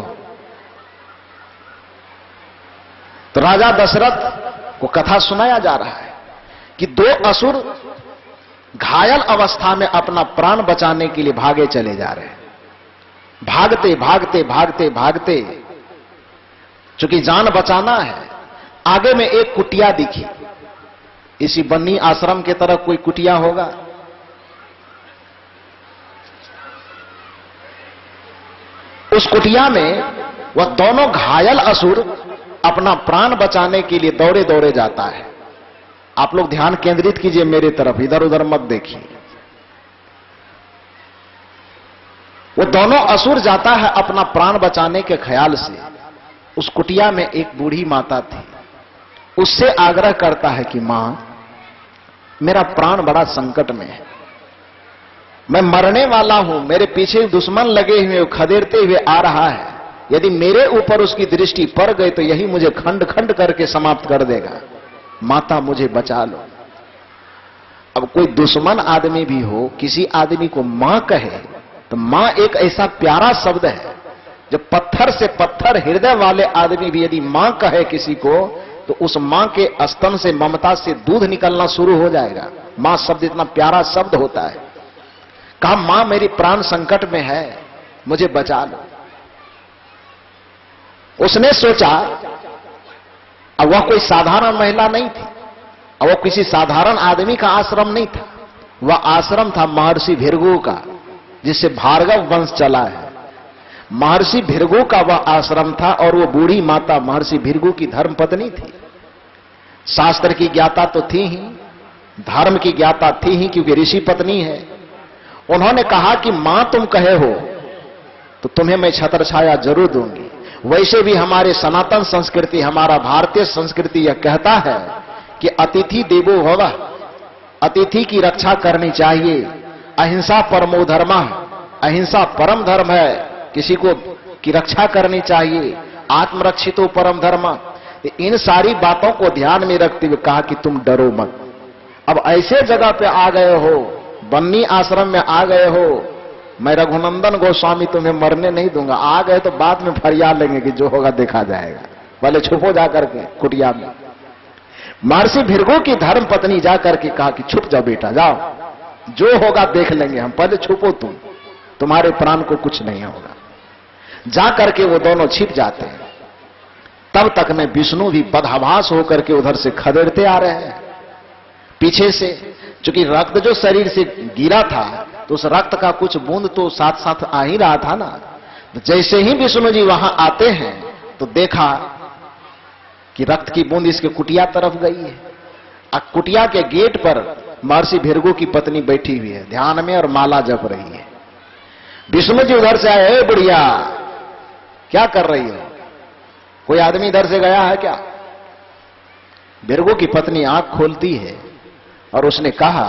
Speaker 1: तो राजा दशरथ को कथा सुनाया जा रहा है कि 2 असुर घायल अवस्था में अपना प्राण बचाने के लिए भागे चले जा रहे हैं। भागते भागते भागते भागते, चूंकि जान बचाना है, आगे में एक कुटिया दिखी। इसी बन्नी आश्रम के तरफ कोई कुटिया होगा, उस कुटिया में वह दोनों घायल असुर अपना प्राण बचाने के लिए दौड़े दौड़े जाता है। आप लोग ध्यान केंद्रित कीजिए मेरे तरफ, इधर उधर मत देखिए। वो दोनों असुर जाता है अपना प्राण बचाने के ख्याल से। उस कुटिया में एक बूढ़ी माता थी, उससे आग्रह करता है कि मां, मेरा प्राण बड़ा संकट में है, मैं मरने वाला हूं, मेरे पीछे दुश्मन लगे हुए, खदेड़ते हुए आ रहा है, यदि मेरे ऊपर उसकी दृष्टि पड़ गई तो यही मुझे खंड खंड करके समाप्त कर देगा। माता मुझे बचा लो। अब कोई दुश्मन आदमी भी हो, किसी आदमी को मां कहे तो मां एक ऐसा प्यारा शब्द है, जब पत्थर से पत्थर हृदय वाले आदमी भी यदि मां कहे किसी को, तो उस मां के स्तन से, ममता से दूध निकलना शुरू हो जाएगा। मां शब्द इतना प्यारा शब्द होता है। कहा मां मेरी प्राण संकट में है, मुझे बचा लो। उसने सोचा, अब वह कोई साधारण महिला नहीं थी, और वह किसी साधारण आदमी का आश्रम नहीं था। वह आश्रम था महर्षि भृगु का, जिससे भार्गव वंश चला है। महर्षि भृगु का वह आश्रम था, और वो बूढ़ी माता महर्षि भृगु की धर्मपत्नी थी। शास्त्र की ज्ञाता तो थी ही, धर्म की ज्ञाता थी ही, क्योंकि ऋषि पत्नी है। उन्होंने कहा कि मां तुम कहे हो तो तुम्हें मैं छत्र छाया जरूर दूंगी। वैसे भी हमारे सनातन संस्कृति, हमारा भारतीय संस्कृति यह कहता है कि अतिथि देवो भवः, अतिथि की रक्षा करनी चाहिए। अहिंसा परमो धर्मः, अहिंसा परम धर्म है, किसी को की रक्षा करनी चाहिए। आत्मरक्षितो परम धर्म। इन सारी बातों को ध्यान में रखते हुए कहा कि तुम डरो मत। अब ऐसे जगह पे आ गए हो, बन्नी आश्रम में आ गए हो, मैं रघुनंदन गोस्वामी तुम्हें मरने नहीं दूंगा। आ गए तो बाद में फरियाद लेंगे कि जो होगा देखा जाएगा, पहले छुपो जाकर के कुटिया में। महर्षि भृगु की धर्म पत्नी जाकर के कहा कि छुप जाओ बेटा, जाओ, जो होगा देख लेंगे हम, पहले छुपो तुम, तुम्हारे प्राण को कुछ नहीं होगा। जाकर के वो दोनों छिप जाते हैं। तब तक में विष्णु भी बदहवास होकर के उधर से खदेड़ते आ रहे हैं पीछे से। चूंकि रक्त जो शरीर से गिरा था, तो उस रक्त का कुछ बूंद तो साथ साथ आ ही रहा था ना। तो जैसे ही विष्णु जी वहां आते हैं तो देखा कि रक्त की बूंद इसके कुटिया तरफ गई है। कुटिया के गेट पर महर्षि भृगु की पत्नी बैठी हुई है, ध्यान में और माला जप रही है। विष्णु जी उधर से आए, ए बुढ़िया क्या कर रही हो? कोई आदमी इधर से गया है क्या? भृगु की पत्नी आंख खोलती है और उसने कहा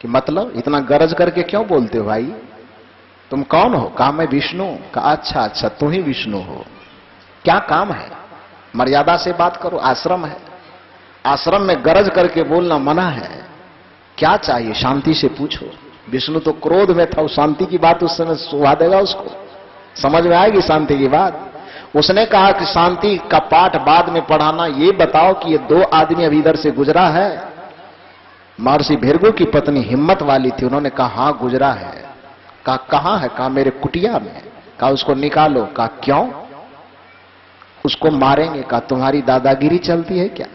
Speaker 1: कि मतलब इतना गरज करके क्यों बोलते हो भाई, तुम कौन हो? कहा मैं विष्णु। कहा अच्छा अच्छा, तुम ही विष्णु हो, क्या काम है? मर्यादा से बात करो, आश्रम है, आश्रम में गरज करके बोलना मना है। क्या चाहिए? शांति से पूछो। विष्णु तो क्रोध में था, शांति की बात उस समय सुहा देगा, उसको समझ में आएगी शांति की बात। उसने कहा कि शांति का पाठ बाद में पढ़ाना, ये बताओ कि ये दो आदमी अभी इधर से गुजरा है? महर्षि भृगु की पत्नी हिम्मत वाली थी, उन्होंने कहा हाँ गुजरा है। कहा कहां है? कहा मेरे कुटिया में। कहा उसको निकालो। कहा क्यों? उसको मारेंगे। कहा तुम्हारी दादागिरी चलती है क्या?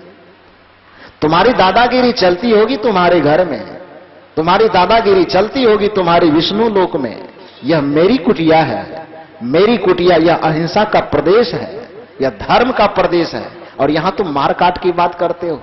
Speaker 1: तुम्हारी दादागिरी चलती होगी तुम्हारे घर में, तुम्हारी दादागिरी चलती होगी तुम्हारी विष्णु लोक में। यह मेरी कुटिया है, मेरी कुटिया, यह अहिंसा का प्रदेश है, यह धर्म का प्रदेश है, और यहां तुम मार काट की बात करते हो।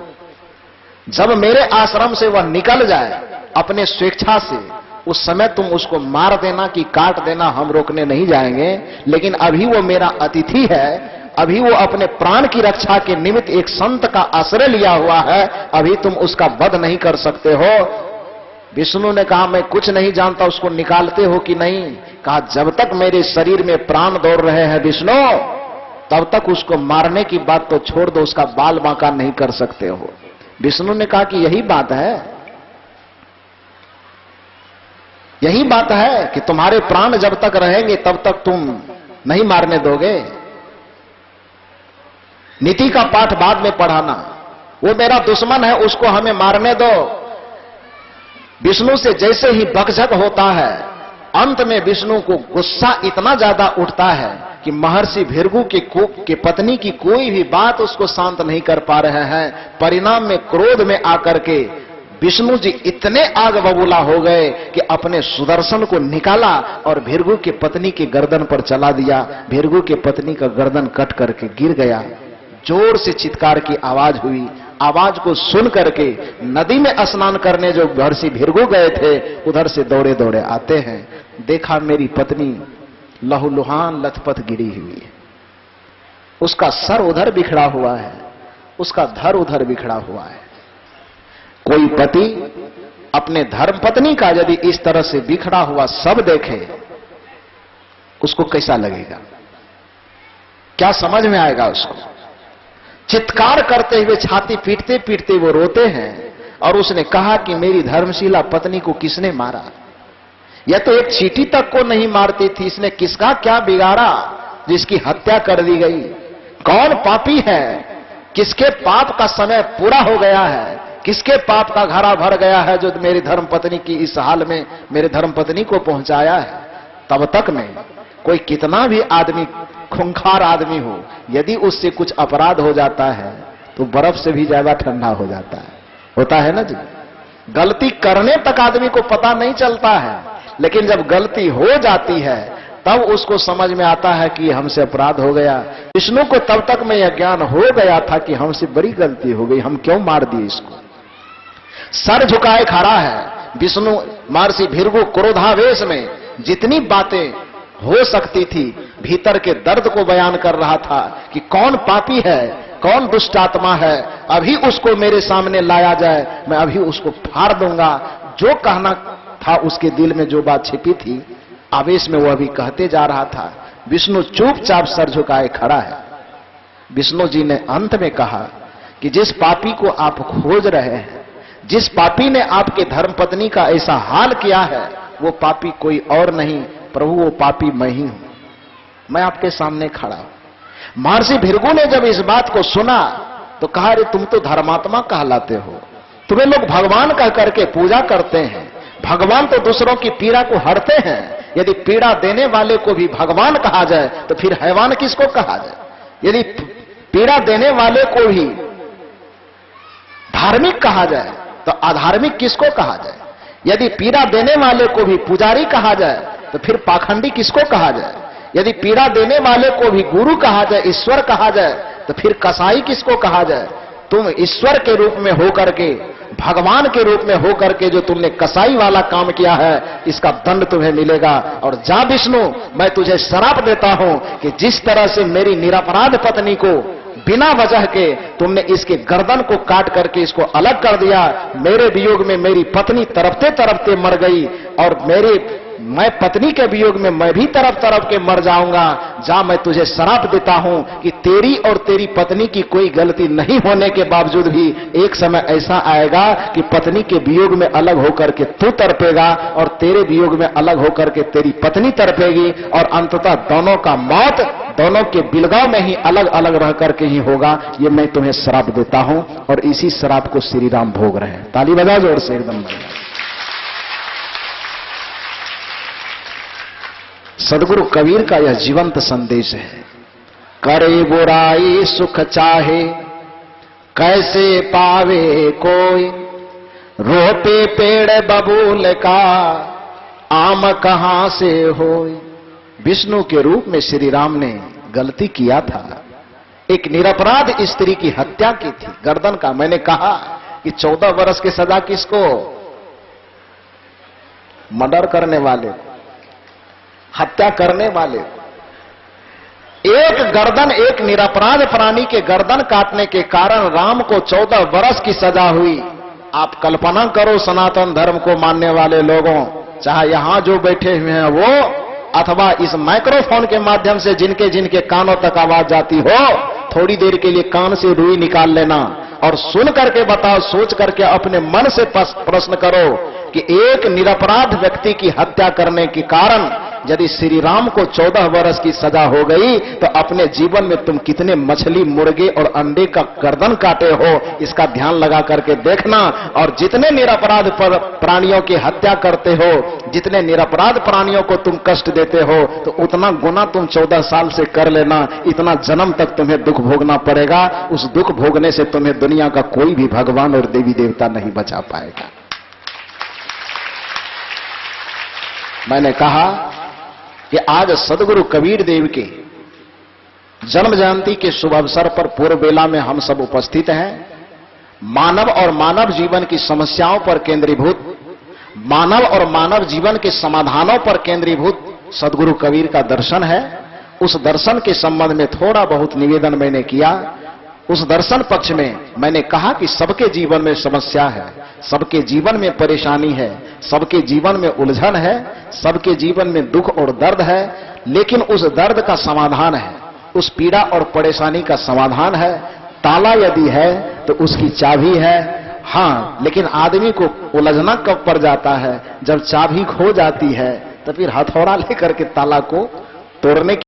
Speaker 1: जब मेरे आश्रम से वह निकल जाए अपने स्वेच्छा से, उस समय तुम उसको मार देना कि काट देना हम रोकने नहीं जाएंगे। लेकिन अभी वो मेरा अतिथि है, अभी वो अपने प्राण की रक्षा के निमित्त एक संत का आश्रय लिया हुआ है, अभी तुम उसका वध नहीं कर सकते हो। विष्णु ने कहा मैं कुछ नहीं जानता, उसको निकालते हो कि नहीं? कहा जब तक मेरे शरीर में प्राण दौड़ रहे हैं विष्णु, तब तक उसको मारने की बात तो छोड़ दो, उसका बाल बांका नहीं कर सकते हो। विष्णु ने कहा कि यही बात है, यही बात है कि तुम्हारे प्राण जब तक रहेंगे तब तक तुम नहीं मारने दोगे। नीति का पाठ बाद में पढ़ाना, वो मेरा दुश्मन है, उसको हमें मारने दो। विष्णु से जैसे ही बकझक होता है, अंत में विष्णु को गुस्सा इतना ज्यादा उठता है कि महर्षि भृगु के पत्नी की कोई भी बात उसको शांत नहीं कर पा रहे हैं। परिणाम में क्रोध में आकर के विष्णु जी इतने आग बबूला हो गए कि अपने सुदर्शन को निकाला और भृगु के पत्नी के गर्दन पर चला दिया। भृगु के पत्नी का गर्दन कट करके गिर गया। जोर से चित्कार की आवाज हुई। आवाज को सुन करके नदी में स्नान करने जो महर्षि भृगु गए थे, उधर से दौड़े दौड़े आते हैं। देखा मेरी पत्नी लहूलुहान लथपथ गिरी हुई है, उसका सर उधर बिखरा हुआ है, उसका धड़ उधर बिखरा हुआ है। कोई पति अपने धर्म पत्नी का यदि इस तरह से बिखरा हुआ सब देखे, उसको कैसा लगेगा? क्या समझ में आएगा उसको? चित्कार करते हुए छाती पीटते पीटते वो रोते हैं और उसने कहा कि मेरी धर्मशीला पत्नी को किसने मारा? यह तो एक चींटी तक को नहीं मारती थी, इसने किसका क्या बिगाड़ा जिसकी हत्या कर दी गई? कौन पापी है? किसके पाप का समय पूरा हो गया है? किसके पाप का घड़ा भर गया है जो मेरी धर्मपत्नी की इस हाल में मेरे धर्मपत्नी को पहुंचाया है? तब तक में कोई कितना भी आदमी, खूंखार आदमी हो, यदि उससे कुछ अपराध हो जाता है तो बर्फ से भी ज्यादा ठंडा हो जाता है। होता है ना जी? गलती करने तक आदमी को पता नहीं चलता है, लेकिन जब गलती हो जाती है तब उसको समझ में आता है कि हमसे अपराध हो गया। विष्णु को तब तक में यह ज्ञान हो गया था कि हमसे बड़ी गलती हो गई, हम क्यों मार दिए इसको। सर झुकाए खड़ा है विष्णु। महर्षि भृगु क्रोधावेश में जितनी बातें हो सकती थी भीतर के दर्द को बयान कर रहा था कि कौन पापी है, कौन दुष्ट आत्मा है, अभी उसको मेरे सामने लाया जाए, मैं अभी उसको फाड़ दूंगा। जो कहना था उसके दिल में जो बात छिपी थी, आवेश में वो अभी कहते जा रहा था। विष्णु चुपचाप सर झुकाए खड़ा है। विष्णु जी ने अंत में कहा कि जिस पापी को आप खोज रहे हैं, जिस पापी ने आपके धर्मपत्नी का ऐसा हाल किया है, वो पापी कोई और नहीं प्रभु, वो पापी मैं ही हूं, मैं आपके सामने खड़ा हूं। महर्षि भृगु ने जब इस बात को सुना तो कहा, अरे तुम तो धर्मात्मा कहलाते हो, तुम्हें लोग भगवान कह करके पूजा करते हैं। भगवान तो दूसरों की पीड़ा को हरते हैं। यदि पीड़ा देने वाले को भी भगवान कहा जाए तो फिर हैवान किसको कहा जाए? यदि पीड़ा देने वाले को भी धार्मिक कहा जाए तो अधार्मिक किसको कहा जाए? यदि पीड़ा देने वाले को भी पुजारी कहा जाए तो फिर पाखंडी किसको कहा जाए? यदि पीड़ा देने वाले को भी गुरु कहा जाए, ईश्वर कहा जाए, तो फिर कसाई किसको कहा जाए? तुम ईश्वर के रूप में होकर के, भगवान के रूप में होकर के जो तुमने कसाई वाला काम किया है, इसका दंड तुम्हें मिलेगा। और जा विष्णु, मैं तुझे श्राप देता हूं कि जिस तरह से मेरी निरपराध पत्नी को बिना वजह के तुमने इसके गर्दन को काट करके इसको अलग कर दिया, मेरे वियोग में मेरी पत्नी तड़पते तड़पते मर गई और मैं पत्नी के वियोग में मैं भी तड़प तड़प के मर जाऊंगा। जा, मैं तुझे श्राप देता हूं कि तेरी और तेरी पत्नी की कोई गलती नहीं होने के बावजूद भी एक समय ऐसा आएगा कि पत्नी के वियोग में अलग होकर के तू तड़पेगा और तेरे वियोग में अलग होकर के तेरी पत्नी तड़पेगी और अंततः दोनों का मौत दोनों के बिलगाव में ही अलग अलग रह करके ही होगा। ये मैं तुम्हें श्राप देता हूं और इसी श्राप को श्री राम भोग रहे हैं। ताली बजा जोर से एकदम। सदगुरु कबीर का यह जीवंत संदेश है। करे बुराई सुख चाहे, कैसे पावे कोई, रोपे पेड़ बबूल का, आम कहां से होई। विष्णु के रूप में श्री राम ने गलती किया था, एक निरपराध स्त्री की हत्या की थी, गर्दन का। मैंने कहा कि 14 वर्ष की सजा किसको? मर्डर करने वाले, हत्या करने वाले। एक गर्दन, एक निरपराध प्राणी के गर्दन काटने के कारण राम को 14 वर्ष की सजा हुई। आप कल्पना करो, सनातन धर्म को मानने वाले लोगों, चाहे यहां जो बैठे हुए हैं वो, अथवा इस माइक्रोफोन के माध्यम से जिनके जिनके कानों तक आवाज जाती हो, थोड़ी देर के लिए कान से रुई निकाल लेना और सुन करके बताओ, सोच करके अपने मन से प्रश्न करो कि एक निरपराध व्यक्ति की हत्या करने के कारण यदि श्री राम को 14 वर्ष की सजा हो गई तो अपने जीवन में तुम कितने मछली, मुर्गे और अंडे का गर्दन काटे हो, इसका ध्यान लगा करके देखना। और जितने निरपराध प्राणियों की हत्या करते हो, जितने निरपराध प्राणियों को तुम कष्ट देते हो, तो उतना गुना तुम 14 साल से कर लेना। इतना जन्म तक तुम्हें दुख भोगना पड़ेगा। उस दुख भोगने से तुम्हें दुनिया का कोई भी भगवान और देवी देवता नहीं बचा पाएगा। मैंने कहा कि आज सदगुरु कबीर देव के जन्म जयंती के शुभ अवसर पर पूर्व बेला में हम सब उपस्थित हैं। मानव और मानव जीवन की समस्याओं पर केंद्रीभूत, मानव और मानव जीवन के समाधानों पर केंद्रीभूत सदगुरु कबीर का दर्शन है। उस दर्शन के संबंध में थोड़ा बहुत निवेदन मैंने किया। उस दर्शन पक्ष में मैंने कहा कि सबके जीवन में समस्या है, सबके जीवन में परेशानी है, सबके जीवन में उलझन है, सबके जीवन में दुख और दर्द है, लेकिन उस दर्द का समाधान है, उस पीड़ा और परेशानी का समाधान है। ताला यदि है तो उसकी चाबी है। हां, लेकिन आदमी को उलझना कब पड़ जाता है? जब चाबी खो जाती है तो फिर हथौड़ा लेकर के ताला को तोड़ने